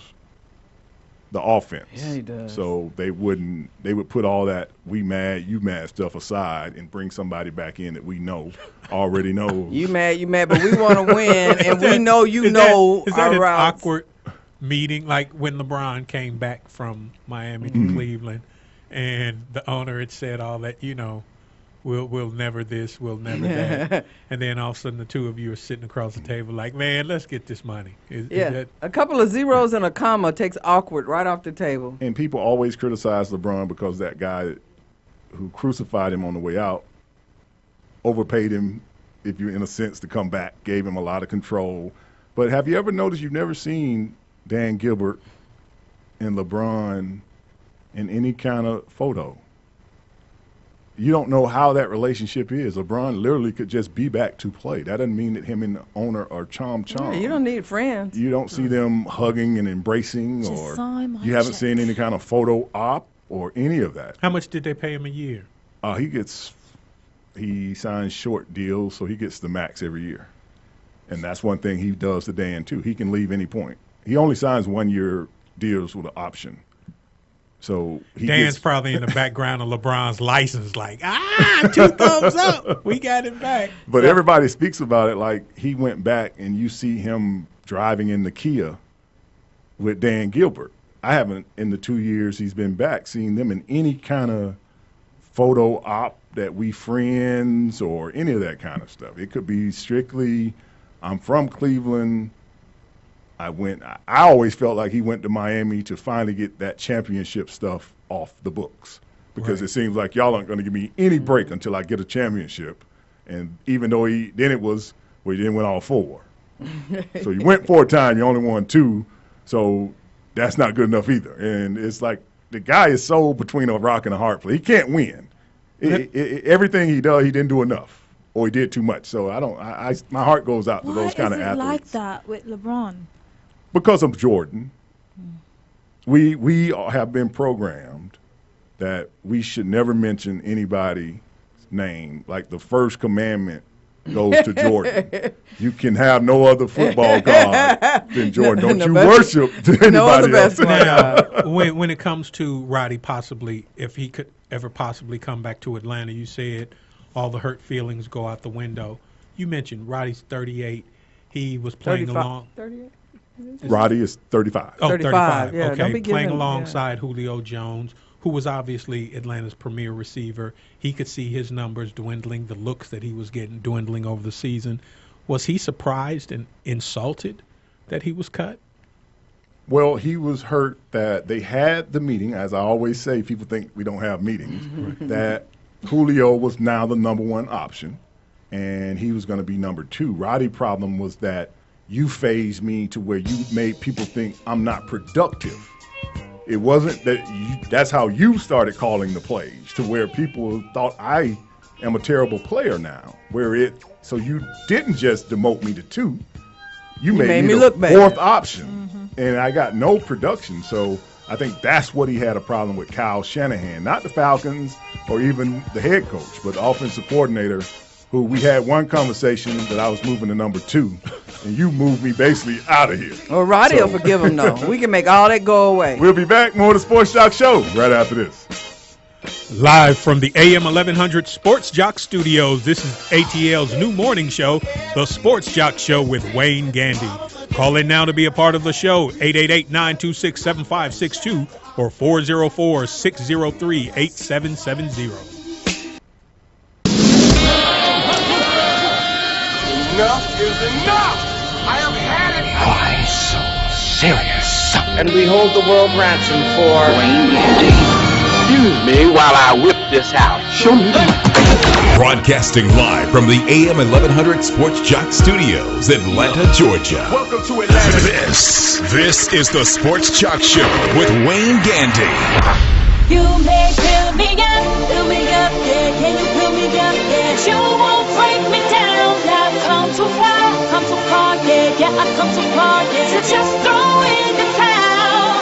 the offense. Yeah, he does. So they would put all that we mad, you mad stuff aside and bring somebody back in that we know already knows. You mad, but we want to win, and we know Is that our an routes. awkward meeting, like when LeBron came back from Miami to Cleveland, and the owner had said all that, we'll never this, we'll never that, and then all of a sudden the two of you are sitting across the table like, man, let's get this money. Is that, A couple of zeros and a comma takes awkward right off the table. And people always criticize LeBron because that guy who crucified him on the way out overpaid him, if you're in a sense, to come back, gave him a lot of control. But have you ever noticed you've never seen Dan Gilbert and LeBron in any kind of photo? You don't know how that relationship is. LeBron literally could just be back to play. That doesn't mean that him and the owner are chom. Yeah, you don't need friends. You don't see them hugging and embracing, Just or sign my you haven't check. seen any kind of photo op or any of that. how much did they pay him a year? He signs short deals, so he gets the max every year. And that's one thing he does to Dan, too. He can leave any point. He only signs 1-year deals with an option. So Dan's probably in the background of LeBron's license, like, 2 thumbs up. We got him back. But everybody speaks about it like he went back, and you see him driving in the Kia with Dan Gilbert. I haven't, in the 2 years he's been back, seen them in any kind of photo op that we friends or any of that kind of stuff. It could be strictly, I'm from Cleveland. I always felt like he went to Miami to finally get that championship stuff off the books, because it seems like y'all aren't going to give me any break until I get a championship. And even though he didn't win all 4. So you went 4 times, you only won 2. So that's not good enough either. And it's like the guy is so between a rock and a hard place. He can't win. Everything he does, he didn't do enough, or he did too much. So my heart goes out to those kind of athletes. Why is it like that with LeBron? Because of Jordan. We have been programmed that we should never mention anybody's name. Like the first commandment goes to Jordan. You can have no other football god than Jordan. Don't you worship anybody else. Now, when it comes to Roddy, possibly, if he could ever possibly come back to Atlanta, you said all the hurt feelings go out the window. You mentioned Roddy's 38. He was playing 35, along. 38? Roddy is 35. Oh, 35. Yeah, okay, don't be playing giving- alongside Julio Jones, who was obviously Atlanta's premier receiver. He could see his numbers dwindling, the looks that he was getting dwindling over the season. Was he surprised and insulted that he was cut? Well, he was hurt that they had the meeting. As I always say, people think we don't have meetings. That Julio was now the number one option, and he was going to be number two. Roddy's problem was that you phased me to where you made people think I'm not productive. It wasn't that that's how you started calling the plays, to where people thought I am a terrible player now. So you didn't just demote me to two. You made me look the bad. fourth option, and I got no production. So I think that's what he had a problem with Kyle Shanahan, not the Falcons or even the head coach, but the offensive coordinator, who we had one conversation that I was moving to number two, and you moved me basically out of here. Well, Roddy will forgive him, though. We can make all that go away. We'll be back. More of the Sports Joc Show right after this. Live from the AM 1100 Sports Joc Studios, this is ATL's new morning show, the Sports Joc Show with Wayne Gandy. Call in now to be a part of the show, 888-926-7562 or 404-603-8770. Enough is enough! I have had it! Why so serious? And we hold the world ransom for Wayne Gandy. Excuse me while I whip this out. Show me the money. Broadcasting live from the AM 1100 Sports Joc Studios, Atlanta, Georgia. Welcome to Atlanta. This is the Sports Joc Show with Wayne Gandy. You may fill me up, yeah, can you fill me up, yeah, you won't break me down, I've come too far, yeah, I've come too far, yeah, so just throw in the towel,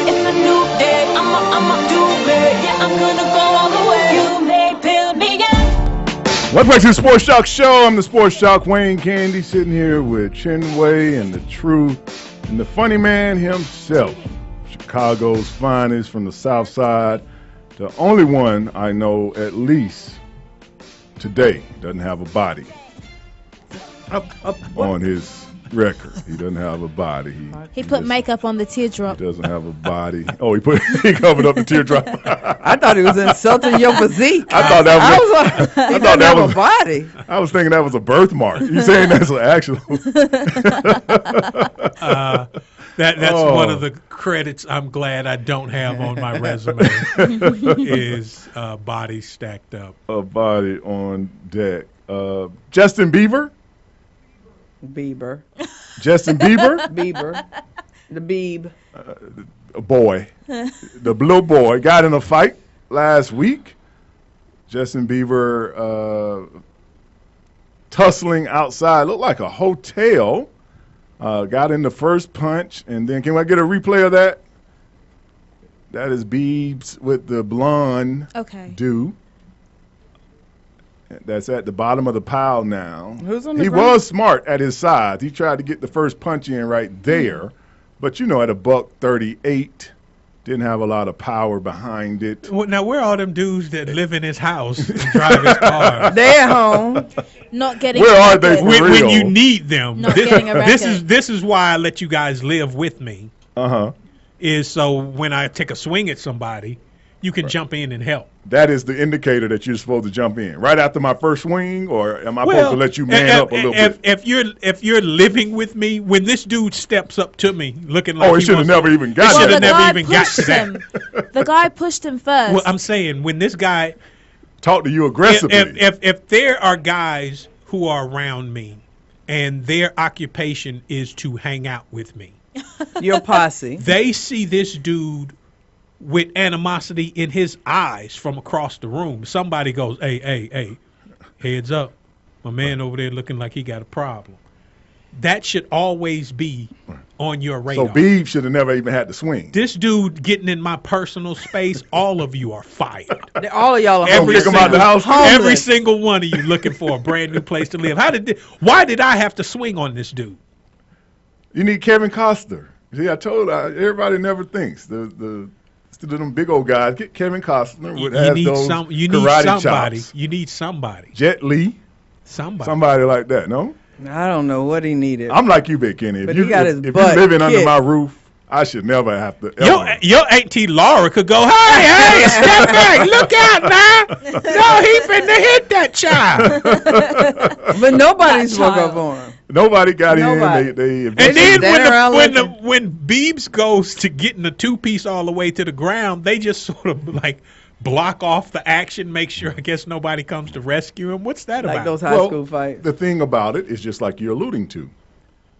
if I knew it, I'ma do it, yeah, I'm gonna go all the way, you may fill me up. Welcome back to the Sports Joc Show. I'm the Sports Joc Wayne Gandy, sitting here with Chinway and the Truth and the funny man himself. Chicago's finest from the South Side. The only one I know, at least today, doesn't have a body on his record. He doesn't have a body. He put makeup on the teardrop. He doesn't have a body. Oh, he covered up the teardrop. I thought he was insulting your physique. I thought that was. I thought that was a body. I was thinking that was a birthmark. You saying that's an actual? That's one of the credits I'm glad I don't have on my resume is body stacked up. A body on deck. Justin Bieber. Justin Bieber. Bieber. The Beeb. A boy. The blue boy got in a fight last week. Justin Bieber tussling outside. Looked like a hotel. Got in the first punch, and then can I get a replay of that? That is Biebs with the blonde dude. That's at the bottom of the pile now. Who's on the He ground? was smart at his size. He tried to get the first punch in right there, but at a $138, didn't have a lot of power behind it. Well, now, where are them dudes that live in his house and drive his car? They're at home. Not getting Where a are record. they? When you need them. Not getting a record. This is why I let you guys live with me. Is so when I take a swing at somebody, you can jump in and help. That is the indicator that you're supposed to jump in right after my first swing, or am I supposed to let you man up a little bit? If you're living with me, when this dude steps up to me looking like he should have never even got should have the never guy even got pushed to him. that. The guy pushed him first. Well, I'm saying when this guy talk to you aggressively. If there are guys who are around me and their occupation is to hang out with me, Your posse. they see this dude with animosity in his eyes from across the room. Somebody goes, hey, heads up. My man over there looking like he got a problem. That should always be on your radar. So Beeb should have never even had to swing. This dude getting in my personal space, all of you are fired. All of y'all are Kick him out the house. Every single one of you looking for a brand new place to live. Why did I have to swing on this dude? You need Kevin Costner. See, I told everybody never thinks them big old guys. Get Kevin Costner. You need somebody. Chops. You need somebody. Jet Li. Somebody like that. No. I don't know what he needed. I'm like you, Big Kenny. But If he got his you're butt living under kicked. my roof, I should never have to. Your Auntie Laura could go, hey, step back, look out now. No, he finna hit that child. But nobody spoke up for him. Nobody got Nobody. in. They And then standing around when Biebs goes to getting the two-piece all the way to the ground, they just sort of like block off the action, make sure I guess nobody comes to rescue him. What's that like about? those high school fights. The thing about it is just like you're alluding to.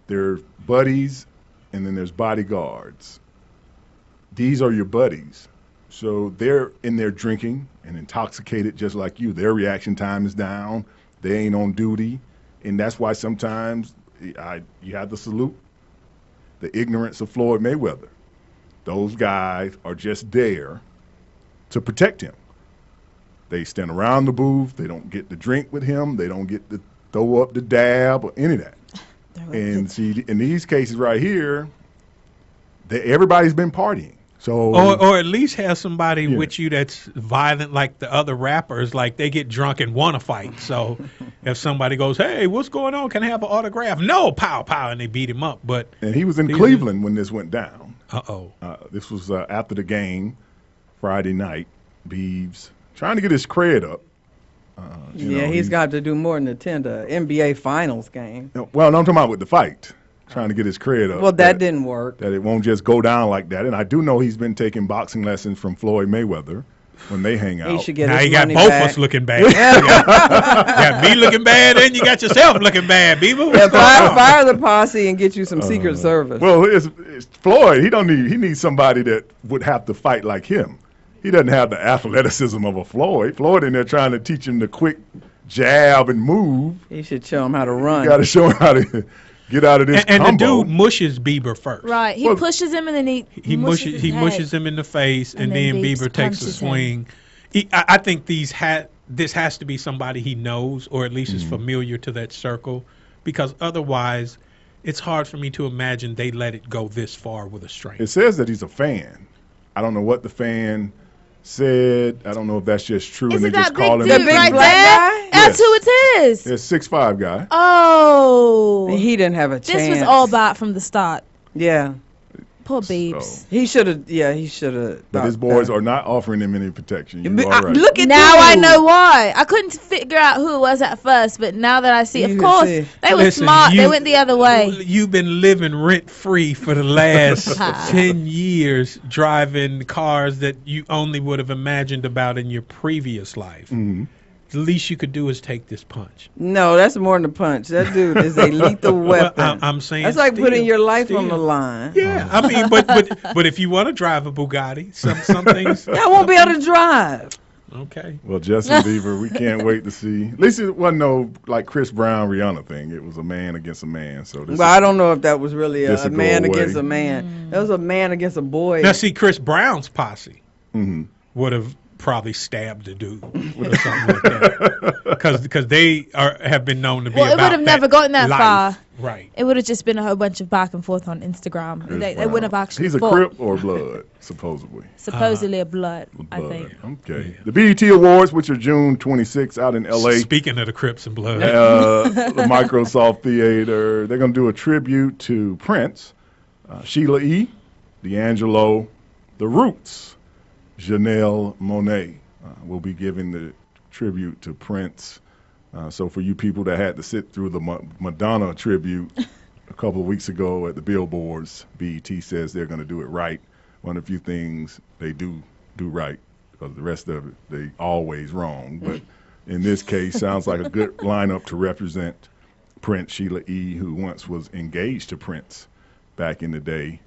There are buddies, and then there's bodyguards. These are your buddies. So they're in there drinking and intoxicated just like you. Their reaction time is down. They ain't on duty. And that's why sometimes you have to salute the ignorance of Floyd Mayweather. Those guys are just there to protect him. They stand around the booth. They don't get to drink with him. They don't get to throw up the dab or any of that. And see, in these cases right here, everybody's been partying. So, or at least have somebody with you that's violent like the other rappers, like they get drunk and want to fight. So if somebody goes, hey, what's going on? Can I have an autograph? No, pow, pow, and they beat him up. And he was in Cleveland when this went down. Uh-oh. This was after the game, Friday night. Biebs trying to get his cred up. He's got to do more than attend a NBA Finals game. Well, no, I'm talking about with the fight. Trying to get his cred up. Well, that didn't work. That it won't just go down like that. And I do know he's been taking boxing lessons from Floyd Mayweather when they hang out. He should get now his you got money both back. of us looking bad. You got me looking bad, and you got yourself looking bad, Beaver. Yeah, fire the posse and get you some Secret Service. Well, it's Floyd. He needs somebody that would have to fight like him. He doesn't have the athleticism of a Floyd. Floyd in there trying to teach him the quick jab and move. He should show him how to run. You got to show him how to get out of this and combo. the dude mushes Bieber first. Right. He pushes him and then he mushes him in the face, and then Bieber takes a swing. I think this has to be somebody he knows, or at least is familiar to that circle, because otherwise it's hard for me to imagine they let it go this far with a stranger. It says that he's a fan. I don't know what the fan said. I don't know if that's just true. Is and it they just that call big him dude big right black there? guy? That's who it is. It's 6'5" guy. Oh. He didn't have a chance. This was all bad from the start. Yeah. Poor Biebs. So, He should have. Yeah, he should have. but his boys are not offering him any protection. You're all right. Look at Now you. I know why. I couldn't figure out who it was at first, but now that I see, You of can course, see. they were smart. They went the other way. You've been living rent-free for the last 10 years, driving cars that you only would have imagined about in your previous life. Mm-hmm. The least you could do is take this punch. No, that's more than a punch. That dude is a lethal weapon. Well, I'm saying that's like putting your life still. on the line. Yeah, I mean, but if you want to drive a Bugatti, some things. I won't be able to drive. Okay. Well, Justin Bieber, we can't wait to see. At least it wasn't no like Chris Brown Rihanna thing. It was a man against a man. So this Well, I don't know if that was really this a will man go away. against a man. That was a man against a boy. Now, see, Chris Brown's posse Mhm. would have probably stabbed the dude or something like that, because they have been known to be. Well, it about would have never that gotten that life. far. Right. It would have just been a whole bunch of back and forth on Instagram. Chris They Brown. wouldn't have actually He's a fought. Crip or Blood, supposedly. Supposedly a blood, I Blood. think. Okay. The BET Awards, which are June 26th out in LA. Speaking of the Crips and Blood, The Microsoft Theater. They're going to do a tribute to Prince, Sheila E., D'Angelo, The Roots, Janelle Monáe will be giving the tribute to Prince. So for you people that had to sit through the Madonna tribute a couple of weeks ago at the Billboards, BET says they're going to do it right. One of the few things they do right, because the rest of it, they always wrong. But in this case, sounds like a good lineup to represent Prince, Sheila E., who once was engaged to Prince back in the day,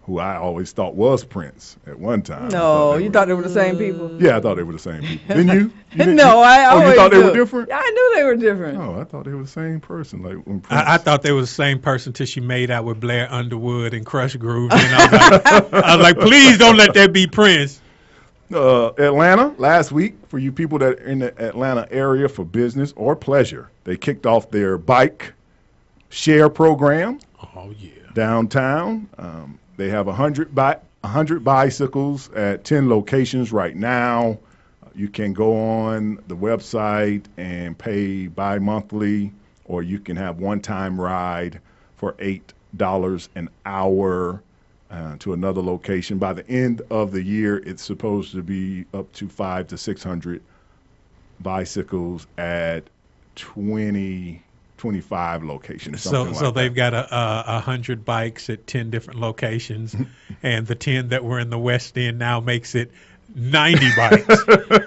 who I always thought was Prince at one time. No, you thought they were the same people? Yeah, I thought they were the same people. Didn't you? Didn't No, I always you thought they do. were different? Yeah, I knew they were different. Oh, I thought they were the same person. Like when Prince. I thought they were the same person till she made out with Blair Underwood and Crush Groove. And I was like, please don't let that be Prince. Atlanta, last week, for you people that are in the Atlanta area for business or pleasure, they kicked off their bike share program. Oh, yeah. Downtown. They have 100 bicycles at 10 locations right now. You can go on the website and pay bi-monthly, or you can have one-time ride for $8 an hour to another location. By the end of the year, it's supposed to be up to 500 to 600 bicycles at 20 25 locations. So they've got 100 bikes at 10 different locations, and the 10 that were in the West End now makes it 90 bikes.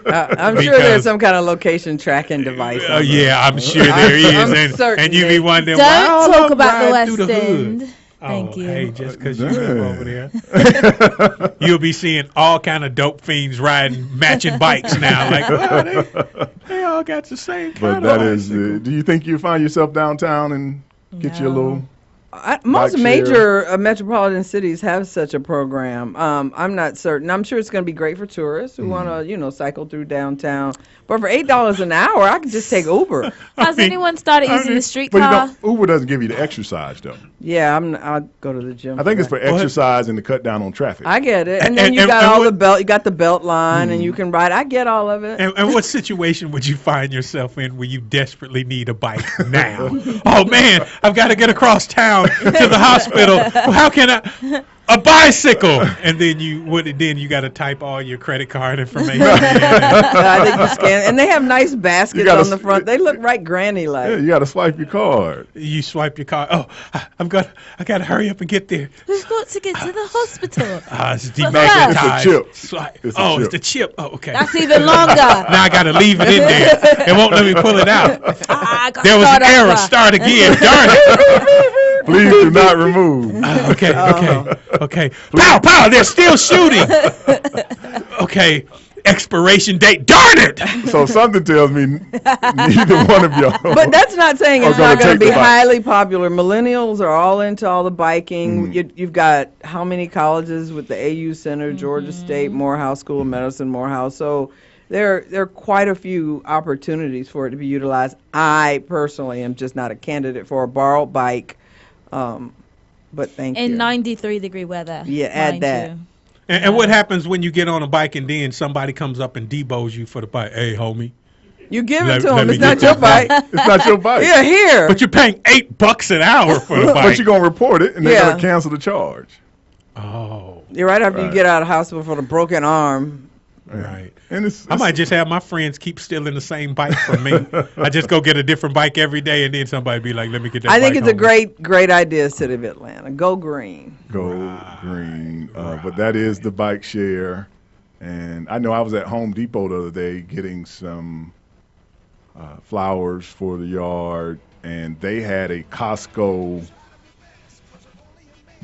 I'm sure there's some kind of location tracking device. Yeah, I'm sure there is. And you be wondering, don't talk about the West End. Thank you. Hey, just because you live over there, you'll be seeing all kind of dope fiends riding matching bikes now. Like, oh, they all got the same kind But of that is, do you think you find yourself downtown and get you a little? Most major metropolitan cities have such a program. I'm not certain. I'm sure it's going to be great for tourists who want to, cycle through downtown. But for $8 an hour, I can just take Uber. Has anyone started using the streetcar? But Uber doesn't give you the exercise, though. Yeah, I'll go to the gym. I think it's for exercise and to cut down on traffic. I get it. And then you got all the belt. You got the belt line, and you can ride. I get all of it. And what situation would you find yourself in where you desperately need a bike now? Oh, man, I've got to get across town to the hospital. Well, how can I? A bicycle, and then you got to type all your credit card information. I think you scan, and they have nice baskets on the front. They look right granny like. Yeah, you got to swipe your card. You swipe your card. Oh, I got to hurry up and get there. We've got to get to the hospital. It's demagnetized. It's a chip. It's the chip. Oh, okay. That's even longer. Now I got to leave it in there. It won't let me pull it out. There was an error. Start again. Darn it. Please do not remove. Okay. Pow, pow, they're still shooting. Okay, expiration date. Darn it. So something tells me neither one of y'all. But that's not saying it's not going to be highly popular. Millennials are all into all the biking. You've got how many colleges with the AU Center, Georgia State, Morehouse School of Medicine, Morehouse. So there are quite a few opportunities for it to be utilized. I personally am just not a candidate for a borrowed bike. But thank you. In 93-degree weather. Yeah, add that. And what happens when you get on a bike and then somebody comes up and debows you for the bike? Hey, homie. You give it to them. It's not your bike. It's not your bike. Yeah, here. But you're paying $8 an hour for the bike. But you're going to report it, and they're going to cancel the charge. Oh. You're right after you get out of the hospital for the broken arm. Right. And I might just have my friends keep stealing the same bike from me. I just go get a different bike every day, and then somebody be like, let me get that bike. I think it's a great idea, City of Atlanta. Go green. Go green. But that is the bike share. And I know I was at Home Depot the other day getting some flowers for the yard, and they had a Costco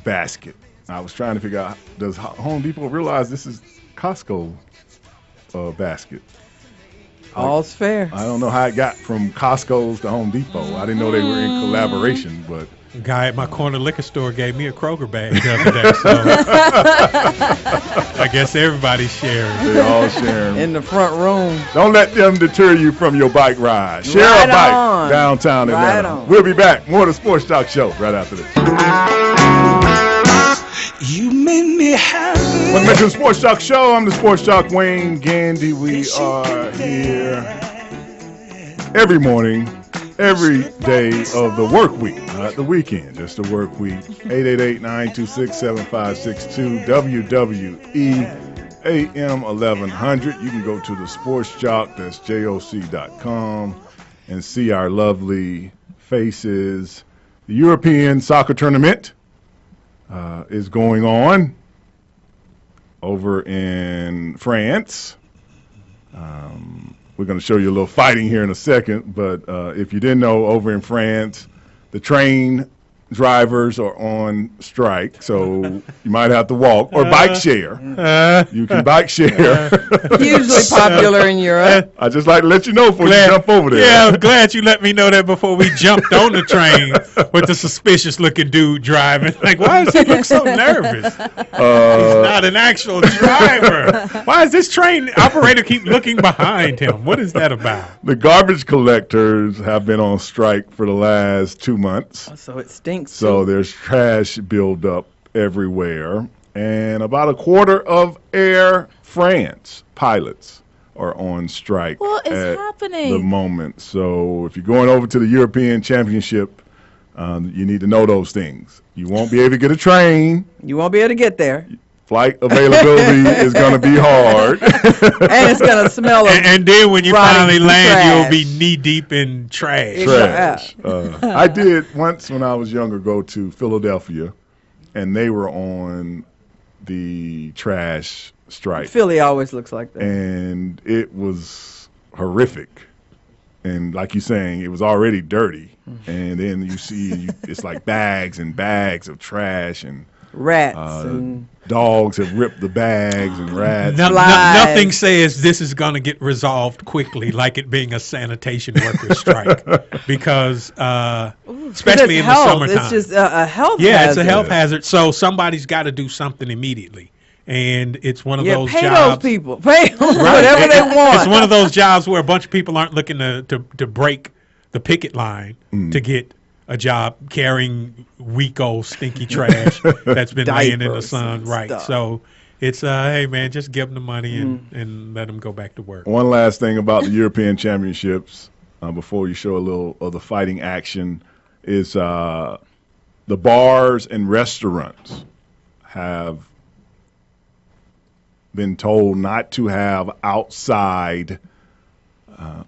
basket. I was trying to figure out, does Home Depot realize this is Costco basket? All's fair. I don't know how it got from Costco's to Home Depot. I didn't know they were in collaboration, but a guy at my corner liquor store gave me a Kroger bag the other day, so I guess everybody's sharing. They're all sharing. In the front room. Don't let them deter you from your bike ride. Share a bike downtown Atlanta. We'll be back. More of the Sports Joc Show right after this. You made me happy. Welcome back to the Sports Joc Show. I'm the Sports Joc Wayne Gandy. We are here every morning, every day of the work week, not the weekend, just the work week. 888-926-7562, WWE AM 1100. You can go to the Sports Joc, that's JOC.com, and see our lovely faces. The European soccer tournament is going on over in France. We're going to show you a little fighting here in a second, but if you didn't know, over in France, the train drivers are on strike, so you might have to walk or bike share. You can bike share. Hugely popular in Europe. I just like to let you know before you jump over there. Yeah, I'm glad you let me know that before we jumped on the train with the suspicious-looking dude driving. Like, why does he look so nervous? He's not an actual driver. Why does this train operator keep looking behind him? What is that about? The garbage collectors have been on strike for the last 2 months. So it stinks. So there's trash buildup everywhere. And about a quarter of Air France pilots are on strike what is at happening? the moment. So if you're going over to the European Championship, you need to know those things. You won't be able to get a train. You won't be able to get there. flight availability is going to be hard. And it's gonna smell. And then when you rotting finally land, trash. you'll be knee deep in trash. Trash. I did once when I was younger go to Philadelphia, and they were on the trash strike. Philly always looks like that. And it was horrific. And like you're saying, it was already dirty. And then you see it's like bags and bags of trash, and Rats and dogs have ripped the bags, and rats. Nothing says this is going to get resolved quickly like it being a sanitation worker strike, because especially in the summertime. It's just a health hazard. Yeah, it's a health hazard. So somebody's got to do something immediately. And it's one of those pay jobs. Those people. Pay them whatever they want. It's one of those jobs where a bunch of people aren't looking to break the picket line to get a job carrying weak old stinky trash that's been laying in the sun. Right. Stuff. So it's, hey, man, just give them the money and let them go back to work. One last thing about the European Championships before you show a little of the fighting action is the bars and restaurants have been told not to have outside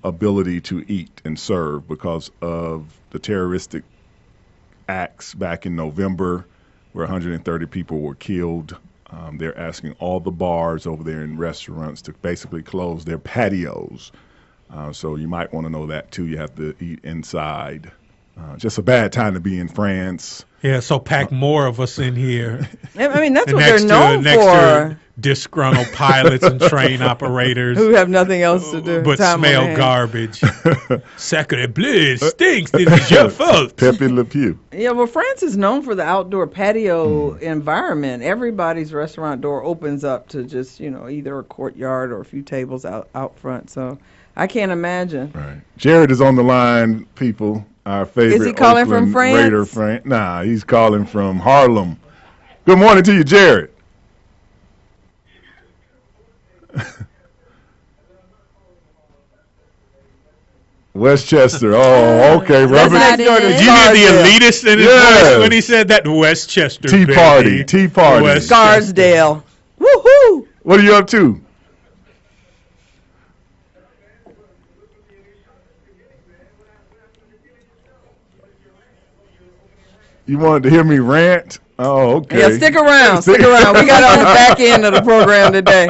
ability to eat and serve because of the terroristic acts back in November where 130 people were killed. They're asking all the bars over there and restaurants to basically close their patios. So you might want to know that too. You have to eat inside. Just a bad time to be in France. Yeah, so pack more of us in here. I mean, that's what they're known for. Disgruntled pilots and train operators who have nothing else to do but smell garbage. Sacre bleu, it stinks. This is your fault. Pepe Le Pew. Yeah, well, France is known for the outdoor patio environment. Everybody's restaurant door opens up to just, either a courtyard or a few tables out front. So I can't imagine. Right. Jared is on the line, people. Our favorite Is he calling Oakland from France? Raider fan. Nah, he's calling from Harlem. Good morning to you, Jared. Westchester. Oh, okay. Robert. Did you hear the elitist in his voice when he said that? Westchester. Tea Party. Scarsdale. Woohoo! What are you up to? You wanted to hear me rant? Oh, okay. Yeah, stick around. Stick around. We got on the back end of the program today.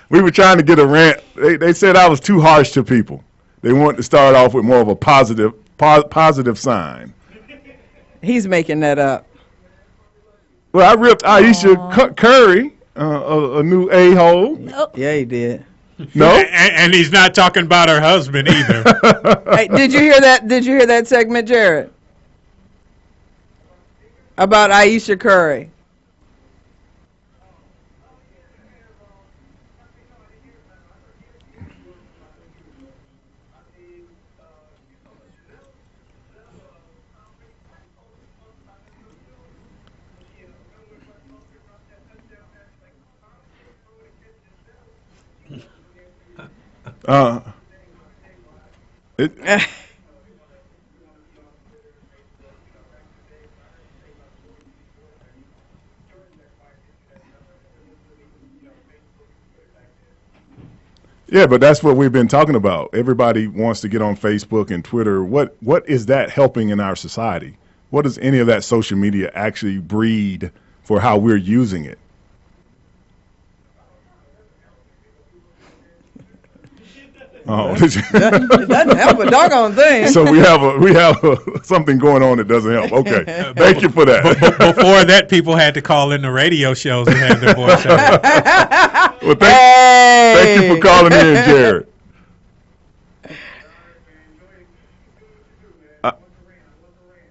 We were trying to get a rant. They said I was too harsh to people. They wanted to start off with more of a positive sign. He's making that up. Well, I ripped Aisha Curry, a new a-hole. Yeah, he did. No, and he's not talking about her husband either. Hey, did you hear that? Did you hear that segment, Jared? About Aisha Curry. Yeah, but that's what we've been talking about. Everybody wants to get on Facebook and Twitter. What is that helping in our society? What does any of that social media actually breed for how we're using it? Oh, it doesn't help a doggone thing. So we have something going on that doesn't help. Okay, thank you for that. Before that, people had to call in the radio shows and have their voice heard. Well, thank you for calling in, Jared.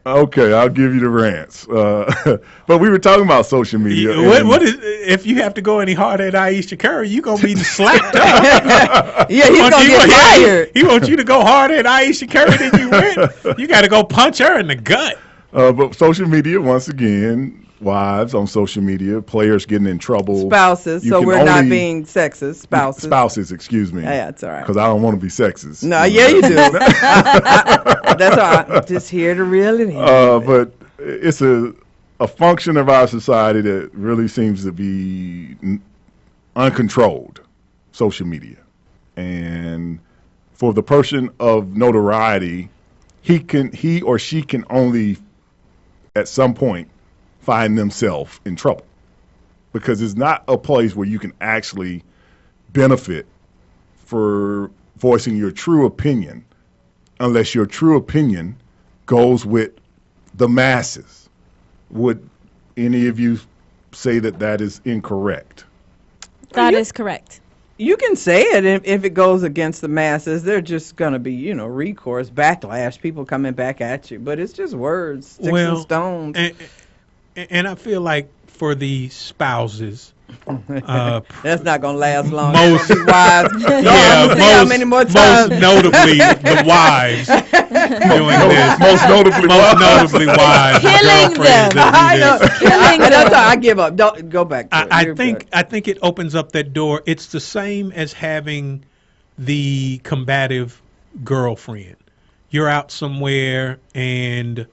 Okay, I'll give you the rants. But we were talking about social media. What is if you have to go any harder at Aisha Curry, you're going to be slapped up. Yeah, he's going to get fired. He wants you to go harder at Aisha Curry than you went. You got to go punch her in the gut. But social media, once again, wives on social media, players getting in trouble. Spouses, so we're not being sexist. Spouses. Spouses, excuse me. Yeah, it's all right. Because I don't want to be sexist. No, yeah, you do. That's all right. I'm just here to reel it in. But it's a a function of our society that really seems to be uncontrolled, social media. And for the person of notoriety, he or she can only at some point find themselves in trouble, because it's not a place where you can actually benefit for voicing your true opinion unless your true opinion goes with the masses. Would any of you say that that is incorrect? That is correct. You can say it if it goes against the masses. They're just going to be, recourse, backlash, people coming back at you. But it's just words, sticks and stones. And I feel like for the spouses, that's not going to last long. Most wives. How many more times? Most notably the wives doing this. Most notably wives. Killing them. I know. I give up. Don't go back to I think it opens up that door. It's the same as having the combative girlfriend. You're out somewhere and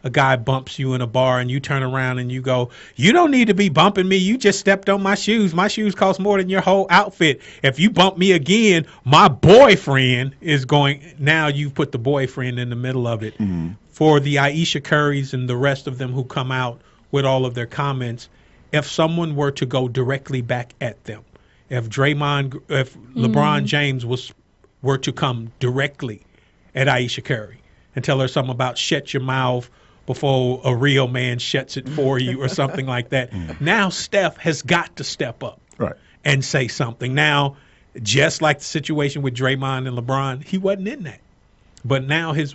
a guy bumps you in a bar and you turn around and you go, "You don't need to be bumping me. You just stepped on my shoes. My shoes cost more than your whole outfit. If you bump me again, my boyfriend is going." Now you've put the boyfriend in the middle of it. Mm-hmm. For the Aisha Currys and the rest of them who come out with all of their comments, if someone were to go directly back at them, if LeBron James were to come directly at Aisha Curry and tell her something about shut your mouth before a real man shuts it for you or something like that. Now Steph has got to step up and say something. Now, just like the situation with Draymond and LeBron, he wasn't in that. But now his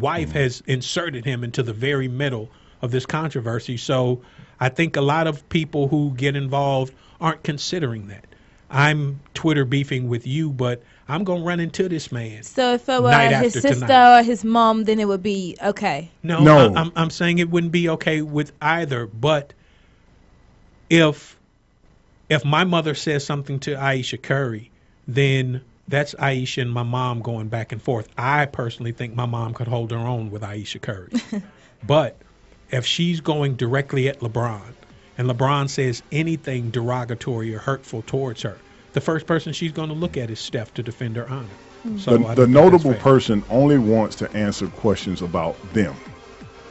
wife has inserted him into the very middle of this controversy. So I think a lot of people who get involved aren't considering that. I'm Twitter beefing with you, but I'm going to run into this man. So if it were his sister or his mom, then it would be okay. No. I'm saying it wouldn't be okay with either. But if my mother says something to Aisha Curry, then that's Aisha and my mom going back and forth. I personally think my mom could hold her own with Aisha Curry. But if she's going directly at LeBron, and LeBron says anything derogatory or hurtful towards her, the first person she's going to look at is Steph to defend her honor. So the notable person only wants to answer questions about them.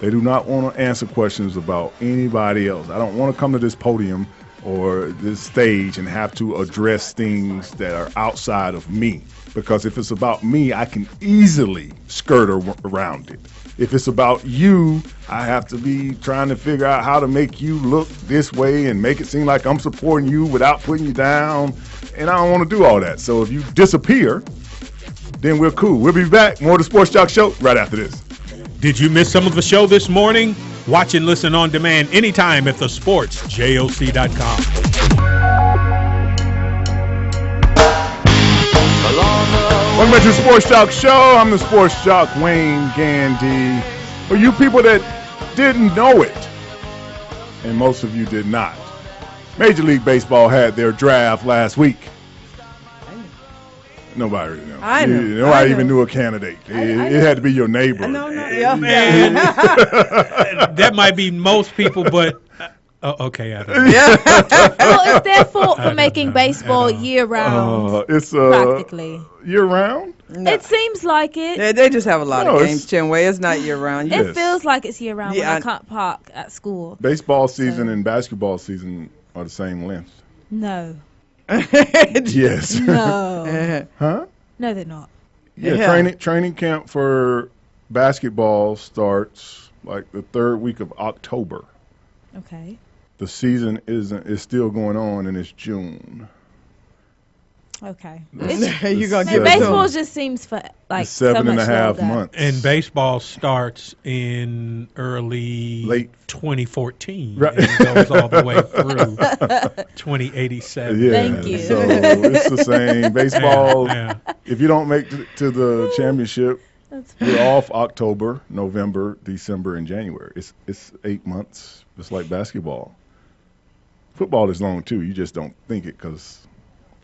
They do not want to answer questions about anybody else. I don't want to come to this podium or this stage and have to address things that are outside of me. Because if it's about me, I can easily skirt around it. If it's about you, I have to be trying to figure out how to make you look this way and make it seem like I'm supporting you without putting you down. And I don't want to do all that. So if you disappear, then we're cool. We'll be back. More of the Sports Joc Show right after this. Did you miss some of the show this morning? Watch and listen on demand anytime at thesportsjoc.com. Welcome back to the Sports Joc Show. I'm the Sports Joc, Wayne Gandy. For you people that didn't know it, and most of you did not, Major League Baseball had their draft last week. Nobody really knows. I know. Nobody even knew a candidate. It had to be your neighbor. Man, that might be most people, but okay, I don't know. Well, it's their fault for making baseball year-round. It's practically year-round? No. It seems like it. They just have a lot of games, Chinway. It's not year-round. It feels like it's year-round when I can't park at school. Baseball season and basketball season are the same length. No. Yes. No. Huh? No, they're not. Yeah, training camp for basketball starts like the third week of October. Okay. The season is still going on, and it's June. Okay. Baseball just seems for like 7.5 months. And baseball starts in late 2014. Right. And goes all the way through 2087. Yeah. Thank you. So it's the same. Baseball, if you don't make it to the championship, you're off October, November, December, and January. It's 8 months. It's like basketball. Football is long, too. You just don't think it because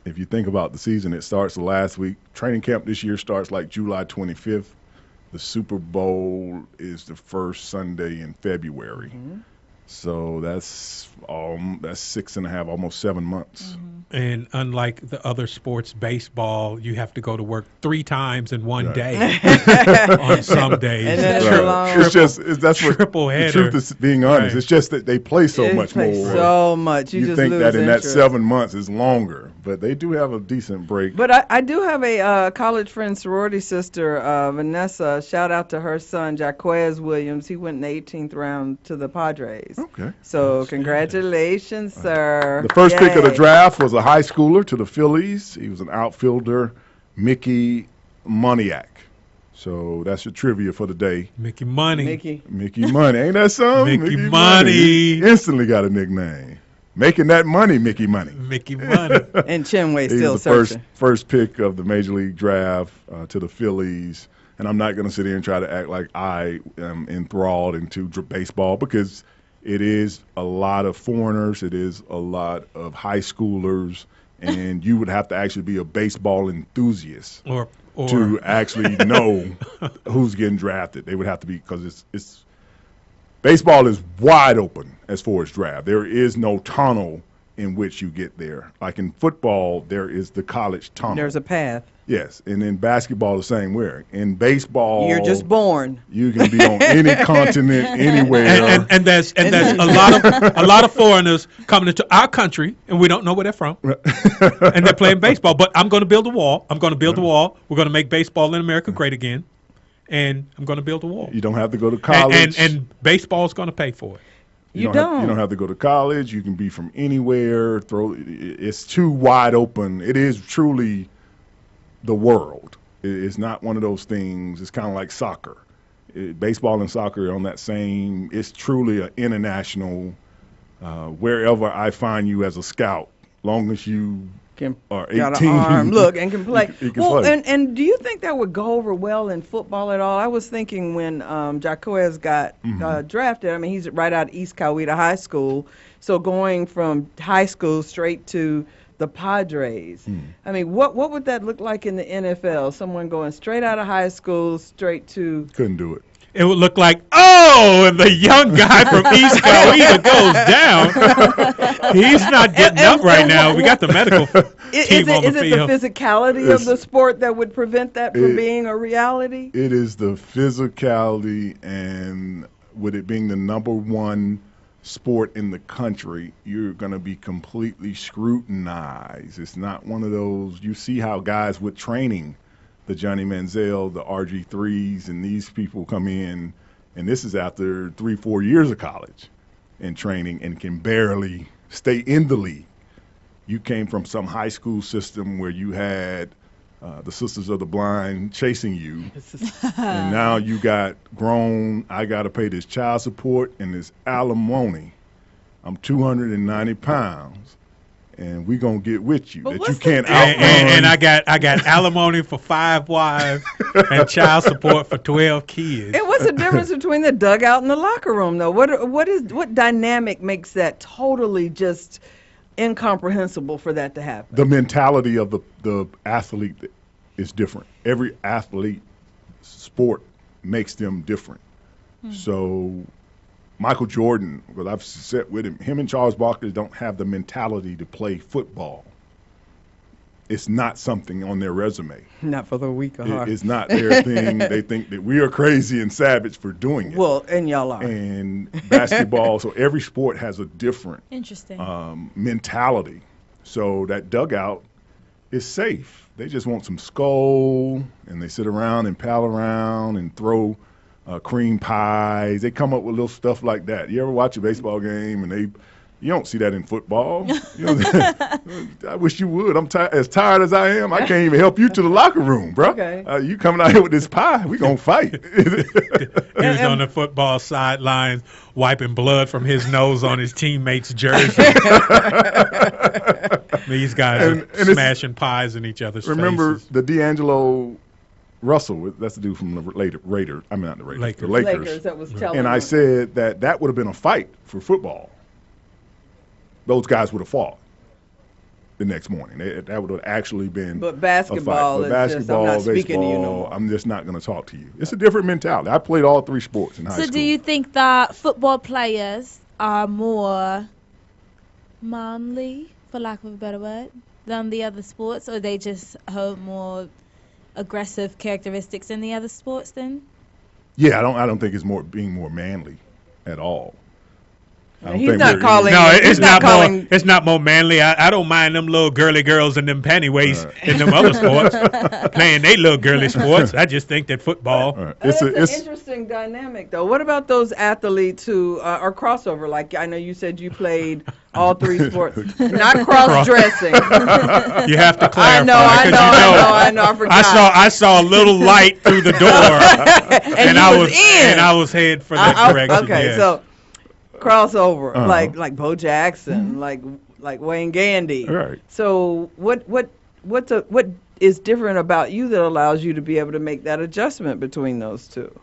if you think about the season, it starts the last week. Training camp this year starts like July 25th. The Super Bowl is the first Sunday in February. So that's 6.5, almost 7 months. And unlike the other sports, baseball, you have to go to work 3 times in one day on some days. And then that's what triple the header. truth is. Being honest, Right. it's just that they play so They much play more. so much. You just think lose that in interest. that 7 months is longer, but they do have a decent break. But I do have a college friend, sorority sister, Vanessa. Shout out to her son, Jaquez Williams. He went in the 18th round to the Padres. Okay. So congratulations, sir. The first pick of the Yay. draft was a high schooler to the Phillies. He was an outfielder, Mickey Moniak. So that's your trivia for the day. Mickey Money. Mickey. Money. Ain't that something? Mickey Money. He instantly got a nickname. Making that money, Mickey Money. Mickey Money. And Chinway He still was the searching. first pick of the Major League Draft to the Phillies. And I'm not going to sit here and try to act like I am enthralled into baseball because it is a lot of foreigners. It is a lot of high schoolers. And you would have to actually be a baseball enthusiast or to actually know who's getting drafted. They would have to be, because it's baseball is wide open as far as draft. There is no tunnel in which you get there. Like in football, there is the college tunnel. There's a path. Yes, and in basketball the same way. In baseball, You're just born. You can be on any continent, anywhere. And there's a lot of foreigners coming into our country, and we don't know where they're from, and they're playing baseball. But I'm going to build a wall. I'm going to build a wall. We're going to make baseball in America great again, and I'm going to build a wall. You don't have to go to college, and baseball's going to pay for it. You don't. You don't have to go to college. You can be from anywhere. It's too wide open. It is truly the world. It's not one of those things. It's kind of like soccer. Baseball and soccer are on that same. It's truly an international. Wherever I find you as a scout, long as you are 18, got an arm, look, and can play. You can play. And do you think that would go over well in football at all? I was thinking when Jaquez got drafted. I mean, he's right out of East Coweta High School, so going from high school straight to the Padres. I mean, what would that look like in the NFL? Someone going straight out of high school, straight to... Couldn't do it. It would look like, and the young guy from East Coweta goes down. He's not getting up right now. We got the medical team on the field. Is it the physicality of the sport that would prevent that from being a reality? It is the physicality, and with it being the number one sport in the country, you're going to be completely scrutinized. It's not one of those, you see how guys with training, the Johnny Manziel, the Hr2-3s, and these people come in, and this is after 3-4 years of college and training and can barely stay in the league. You came from some high school system where you had the Sisters of the Blind chasing you, and now you got grown. I got to pay this child support and this alimony. I'm 290 pounds, and we gonna get with you. That you can't outrun. And I got alimony for 5 wives and child support for 12 kids. And what's the difference between the dugout and the locker room, though? What dynamic makes that totally just incomprehensible for that to happen? The mentality of the athlete is different. Every athlete sport makes them different. So Michael Jordan, because I've sat with him and Charles Barkley don't have the mentality to play football. It's not something on their resume. Not for the weak of heart. It's not their thing. They think that we are crazy and savage for doing it. Well, and y'all are. And basketball, so every sport has a different mentality. So that dugout is safe. They just want some skull, and they sit around and pal around and throw cream pies. They come up with little stuff like that. You ever watch a baseball game and you don't see that in football. I wish you would. I'm as tired as I am. I can't even help you to the locker room, bro. Okay. You coming out here with this pie? We gonna fight. He was on the football sidelines wiping blood from his nose on his teammates' jersey. These guys are smashing pies in each other's remember faces. the D'Angelo Russell, that's the dude from the Raiders. I mean, not the Raiders. The Lakers. That was telling And I said that would have been a fight for football. Those guys would have fought the next morning. That would have actually been But basketball a fight. is just, I'm not speaking to you no more. I'm just not going to talk to you. It's a different mentality. I played all 3 sports in high school. So do you think that football players are more manly, for lack of a better word, than the other sports, or they just have more aggressive characteristics in the other sports then? Yeah, I don't think it's being more manly at all. He's not calling. No, he's it's not more. It's not more manly. I don't mind them little girly girls in them pantyways in them other sports playing they little girly sports. I just think that football. It's an interesting dynamic, though. What about those athletes who are crossover? Like I know you said you played all three sports, not cross-dressing. You have to clarify. I know. I forgot. I saw a little light through the door, and I was headed for that direction. Okay, yes. so. Crossover, like Bo Jackson, like Wayne Gandy. Right. So what is different about you that allows you to be able to make that adjustment between those two?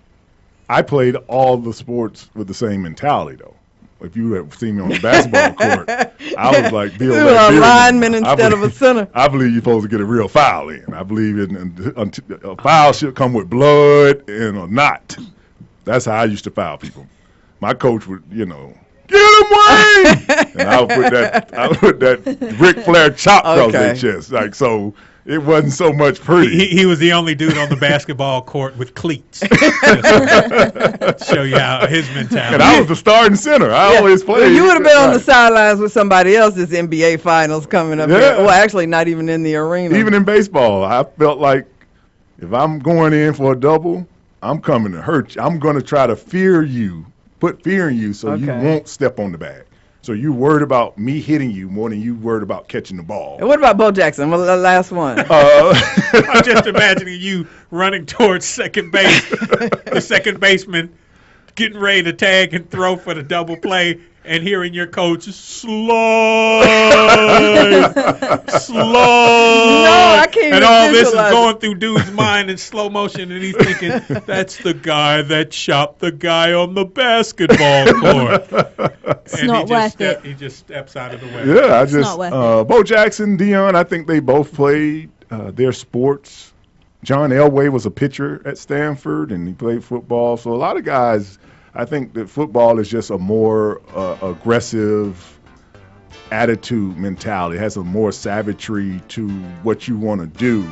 I played all the sports with the same mentality, though. If you have seen me on the basketball court, I was like Bill. You were a lineman instead of a center. I believe you're supposed to get a real foul in. I believe a foul should come with blood and a knot. That's how I used to foul people. My coach would, get him, Wayne! And I would put that Ric Flair chop across their chest. Like, so it wasn't so much pretty. He was the only dude on the basketball court with cleats. Show you how his mentality. And I was the starting center. I always played. Well, you would have been on the sidelines with somebody else's NBA finals coming up. Here. Well, actually, not even in the arena. Even in baseball, I felt like if I'm going in for a double, I'm coming to hurt you. I'm going to try to put fear in you so you won't step on the bag. So you worried about me hitting you more than you worried about catching the ball. And what about Bo Jackson? Well, the last one. I'm just imagining you running towards second base, the second baseman getting ready to tag and throw for the double play, and hearing your coach slide. No, I can't. And all this is going through dude's mind in slow motion, and he's thinking, "That's the guy that shot the guy on the basketball court." It's not worth it. He just steps out of the way. Yeah, it's not worth it. Bo Jackson, Deion, I think they both played their sports. John Elway was a pitcher at Stanford, and he played football. So a lot of guys. I think that football is just a more aggressive attitude mentality. It has a more savagery to what you want to do.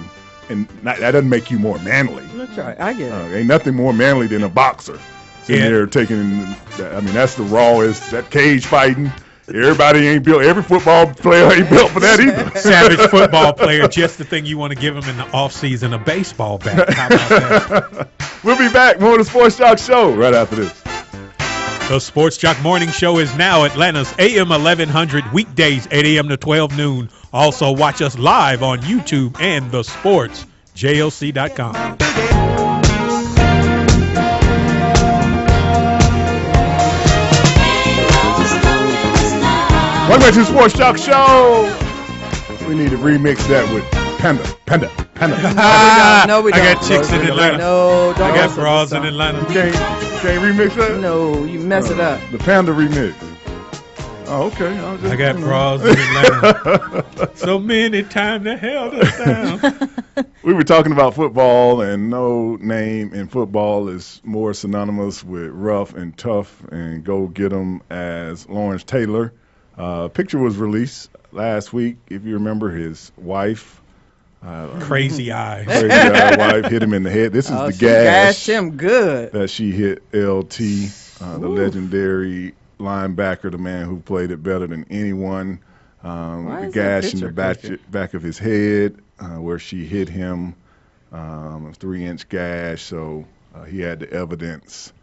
And that doesn't make you more manly. That's right. I get it. Ain't nothing more manly than a boxer. Sitting there taking, that's the rawest, that cage fighting. Everybody ain't built. Every football player ain't built for that either. Savage football player, just the thing you want to give him in the offseason, a baseball bat. How about that? We'll be back. More of the Sports Joc Show right after this. The Sports Joc Morning Show is now Atlanta's AM 1100 weekdays, 8 a.m. to 12 noon. Also watch us live on YouTube and thesportsjoc.com. Welcome back to the Sports Joc Show. We need to remix that with Panda. No, we don't. I got chicks in Atlanta. No, don't. I got bras in Atlanta. You can't remix that? No, you mess it up. The Panda remix. Oh, okay. I got bras in Atlanta. So many times they held us down. We were talking about football, and no name in football is more synonymous with rough and tough and go get 'em as Lawrence Taylor. Picture was released last week. If you remember, his wife. Crazy eye wife hit him in the head. This is the She gash gashed him good. that she hit LT, the legendary linebacker, the man who played it better than anyone. The gash in the back of his head where she hit him, a 3-inch gash. So he had the evidence,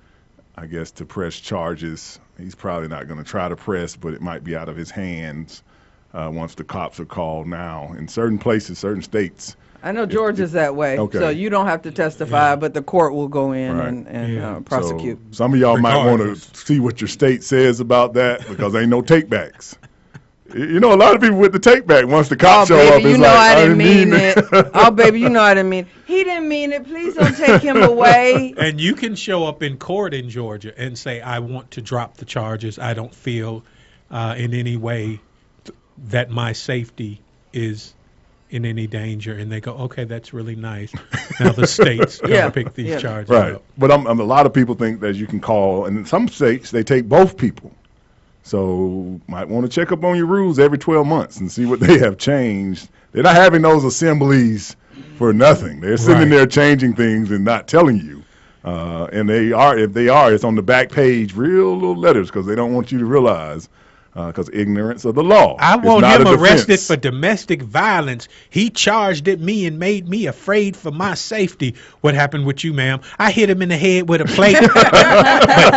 I guess, to press charges. He's probably not going to try to press, but it might be out of his hands. Once the cops are called now. In certain places, certain states. I know Georgia's that way. Okay. So you don't have to testify, but the court will go in and prosecute. So some of y'all might want to see what your state says about that because ain't no takebacks. You know, a lot of people with the takeback, once the cops show up, it's I didn't mean it. Oh, baby, you know I didn't mean it. He didn't mean it. Please don't take him away. And you can show up in court in Georgia and say, I want to drop the charges. I don't feel in any way that my safety is in any danger, and they go, okay, that's really nice. Now the state's going to pick these charges right. up. But a lot of people think that you can call, and in some states they take both people. So might want to check up on your rules every 12 months and see what they have changed. They're not having those assemblies for nothing. They're sitting there changing things and not telling you. And they are, if they are, it's on the back page, real little letters, because they don't want you to realize, because ignorance of the law. I is want not him a arrested defense. for domestic violence. He charged at me and made me afraid for my safety. What happened with you, ma'am? I hit him in the head with a plate. But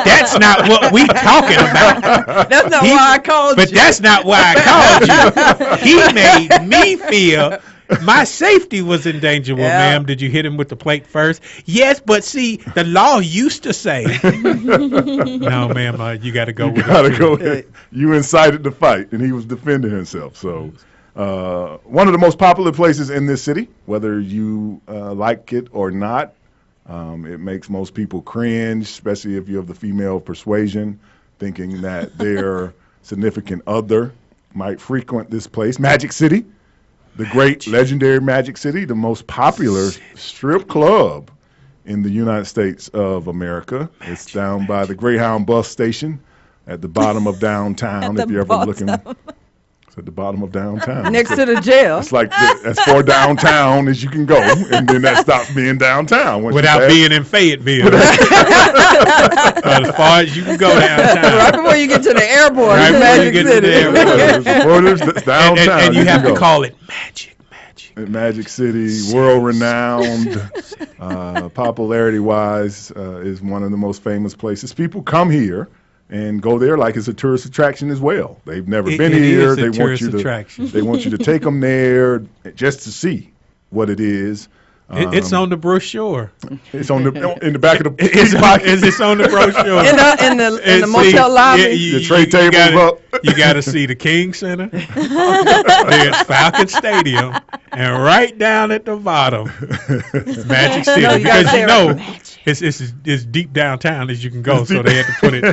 that's not what we talking about. That's not why I called But you. that's not why I called you. He made me feel my safety was in danger. Well, ma'am, did you hit him with the plate first? Yes, but see, the law used to say. No, ma'am, you got to go with it. Gotta go ahead. You incited the fight, and he was defending himself. So, one of the most popular places in this city, whether you like it or not, it makes most people cringe, especially if you have the female persuasion, thinking that their significant other might frequent this place. Magic City, the great legendary Magic City, the most popular strip club in the United States of America. It's down by the Greyhound bus station at the bottom of downtown. If you're ever looking, it's at the bottom of downtown. Next to the jail. It's like as far downtown as you can go, and then that stops being downtown. Once Without being in Fayetteville. As far as you can go downtown. Right before you get to the airport. Right before Magic you get City. to the airport. It's downtown. And you have can to go. call it magic. Magic City, world-renowned, popularity-wise, is one of the most famous places. People come here and go there like it's a tourist attraction as well. They've never been here. They want you to take them there just to see what it is. It's on the brochure. It's on in the back of the It's on the brochure. In the motel lobby. The tray tables up. You got to see the King Center. There's Falcon Stadium, and right down at the bottom, Magic City. No, because it's deep downtown as you can go, so they had to put it.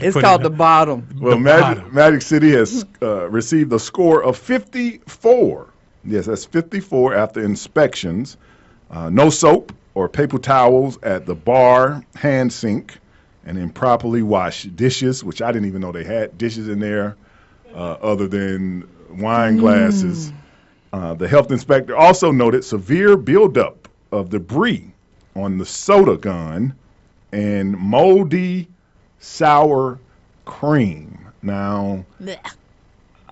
It's called the bottom. Well, Magic City has received a score of 54. Yes, that's 54 after inspections. No soap or paper towels at the bar, hand sink, and improperly washed dishes, which I didn't even know they had dishes in there other than wine glasses. The health inspector also noted severe buildup of debris on the soda gun and moldy sour cream. Now,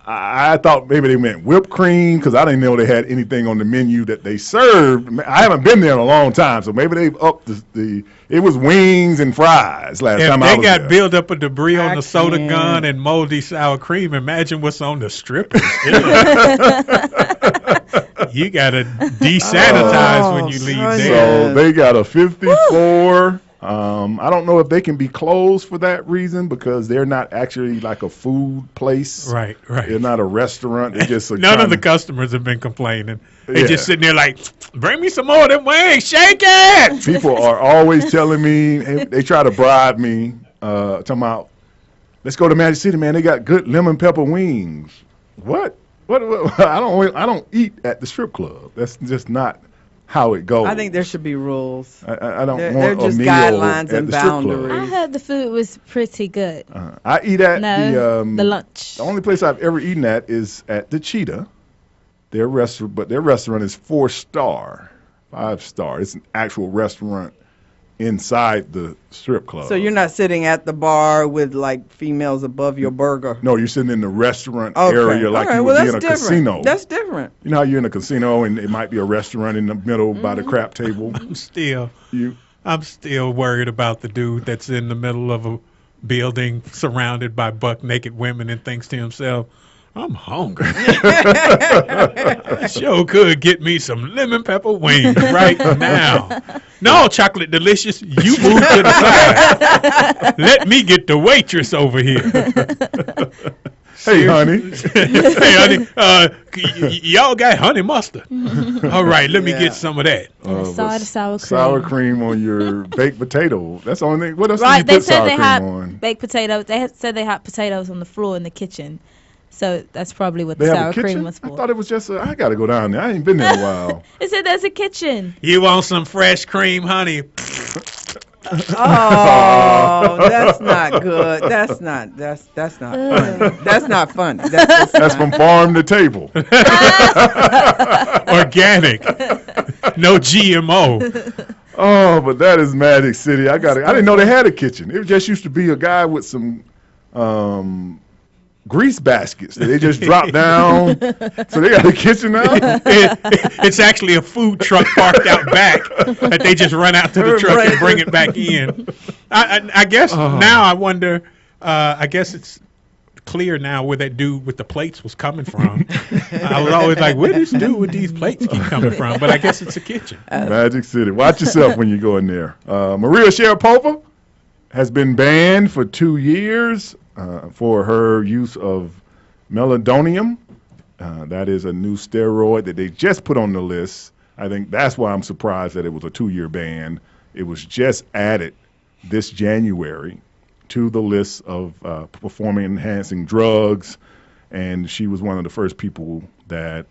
I thought maybe they meant whipped cream because I didn't know they had anything on the menu that they served. I haven't been there in a long time, so maybe they've upped it was wings and fries last time I was there. If they got buildup of debris on the soda gun and moldy sour cream, imagine what's on the strippers. You got to desanitize when you leave there. So they got a 54. I don't know if they can be closed for that reason because they're not actually like a food place. Right. They're not a restaurant. They're just none of the customers have been complaining. They just sitting there like, bring me some more of them wings, shake it. People are always telling me, they try to bribe me, talking about, let's go to Magic City, man. They got good lemon pepper wings. What? I don't eat at the strip club. That's just not how it goes. I think there should be rules. I don't They're want just a meal guidelines at and the strip club. boundaries. I heard the food was pretty good. I eat at the lunch. The only place I've ever eaten at is at the Cheetah. Their restaurant, but their restaurant is 4-star, 5-star. It's an actual restaurant inside the strip club. So you're not sitting at the bar with like females above your burger. No, you're sitting in the restaurant area like you would be in a casino. That's different. You know how you're in a casino and it might be a restaurant in the middle by the crap table. I'm still worried about the dude that's in the middle of a building surrounded by buck naked women and thinks to himself, I'm hungry. I sure could get me some lemon pepper wings right now. No, Chocolate Delicious, you move to the side. Let me get the waitress over here. Hey, honey. Hey, honey. Y'all got honey mustard. All right, let me get some of that. A side of sour cream. Sour cream on your baked potato. That's the only thing. What else Right, do they you put said sour they cream had on? baked potatoes. They said they had potatoes on the floor in the kitchen. So that's probably what They the have sour a kitchen? cream was for. I thought it was just I got to go down there. I ain't been there in a while. It said there's a kitchen. You want some fresh cream, honey? Oh, that's not good. That's not funny. That's not funny. That's from farm to table. Organic. No GMO. Oh, but that is Magic City. I didn't know they had a kitchen. It just used to be a guy with some grease baskets that they just drop down. So they got a kitchen now? It's actually a food truck parked out back that they just run out to the truck and bring it back in. I guess now I wonder, I guess it's clear now where that dude with the plates was coming from. I was always like, where does this dude with these plates keep coming from? But I guess it's a kitchen. Magic City. Watch yourself when you go in there. Maria Sharapova has been banned for 2 years for her use of meldonium. That is a new steroid that they just put on the list. I think that's why I'm surprised that it was a 2-year ban. It was just added this January to the list of performance-enhancing drugs, and she was one of the first people that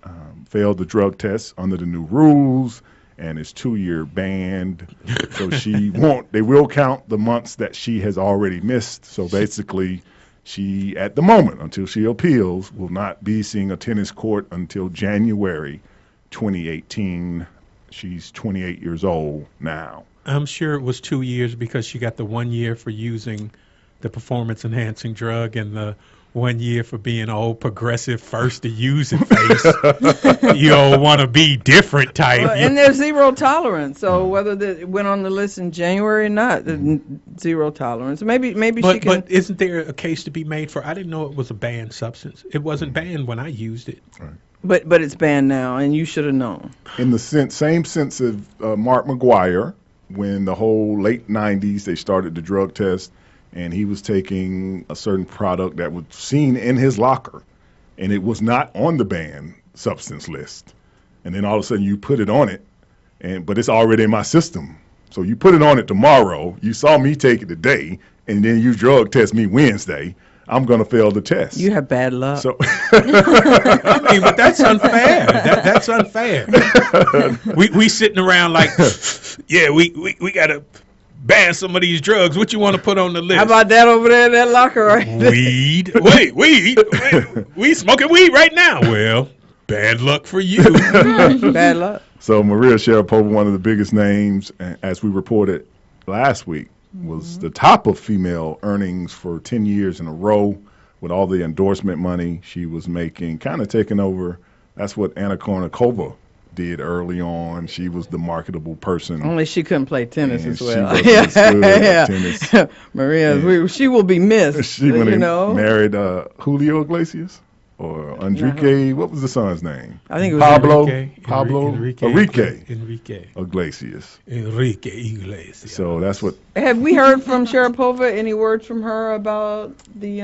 failed the drug test under the new rules, and is 2-year banned. So they will count the months that she has already missed. So basically, she, at the moment, until she appeals, will not be seeing a tennis court until January 2018. She's 28 years old now. I'm sure it was 2 years because she got the 1 year for using the performance enhancing drug and the 1 year for being old progressive first to use it face. You don't want to be different type. And there's zero tolerance. So whether it went on the list in January or not, zero tolerance. Maybe she can. But isn't there a case to be made for? I didn't know it was a banned substance. It wasn't banned when I used it. Right. But it's banned now, and you should have known. In the same sense of Mark McGuire, when the whole late 90s they started the drug test, and he was taking a certain product that was seen in his locker, and it was not on the banned substance list. And then all of a sudden you put it on it, but it's already in my system. So you put it on it tomorrow, you saw me take it today, and then you drug test me Wednesday, I'm going to fail the test. You have bad luck. So I mean, but that's unfair. That's unfair. We sitting around like, yeah, we got to ban some of these drugs. What you want to put on the list? How about that over there in that locker right there? Weed. Wait, we smoking weed right now. Well, bad luck for you. Bad luck. So Maria Sharapova, one of the biggest names, as we reported last week, was the top of female earnings for 10 years in a row with all the endorsement money she was making, kind of taking over. That's what Anna Kournikova did early on. She was the marketable person. Only she couldn't play tennis as well. She wasn't as good at tennis. Maria, she will be missed. She went and married Julio Iglesias or Enrique. What was the son's name? I think it was Enrique Iglesias. Enrique Iglesias. So that's what. Have we heard from Sharapova? Any words from her about the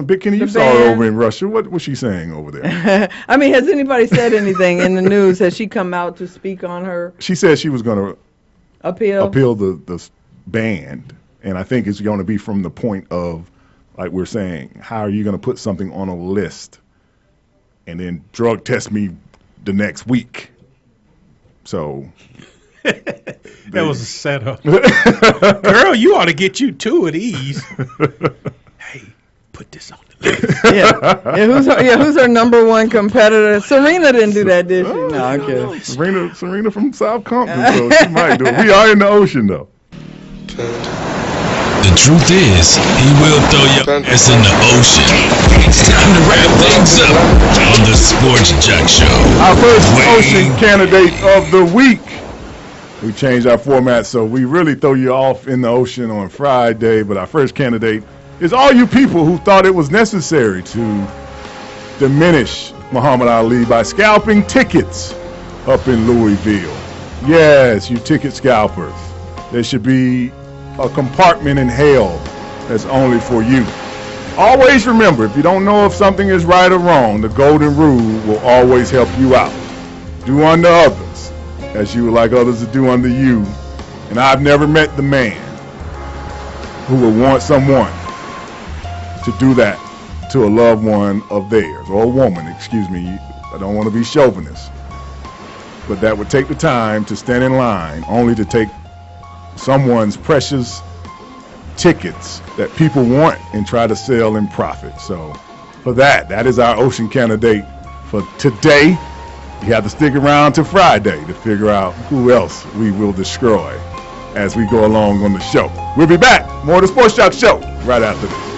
Big Kenny, you saw her over in Russia. What was she saying over there? I mean, has anybody said anything in the news? Has she come out to speak on her? She said she was going to appeal the ban, and I think it's going to be from the point of, like we're saying, how are you going to put something on a list and then drug test me the next week? So that was a setup. Girl, you ought to get you 2 of these. Hey, put this on the list. Who's her number one competitor? Serena didn't do that, did she? No, I'm kidding. Serena from South Compton, so she might do it. We are in the ocean, though. The truth is, he will throw your ass in the ocean. It's time to wrap things up on the Sports Joc Show. Our first ocean candidate of the week. We changed our format, so we really throw you off in the ocean on Friday, but our first candidate is all you people who thought it was necessary to diminish Muhammad Ali by scalping tickets up in Louisville. Yes, you ticket scalpers. There should be a compartment in hell that's only for you. Always remember, if you don't know if something is right or wrong, the golden rule will always help you out. Do unto others as you would like others to do unto you. And I've never met the man who would want someone to do that to a loved one of theirs, or a woman, excuse me. I don't want to be chauvinist, but that would take the time to stand in line only to take someone's precious tickets that people want and try to sell in profit. So for that is our ocean candidate for today. You have to stick around to Friday to figure out who else we will destroy as we go along on the show. We'll be back. More of the Sports Joc Show right after this.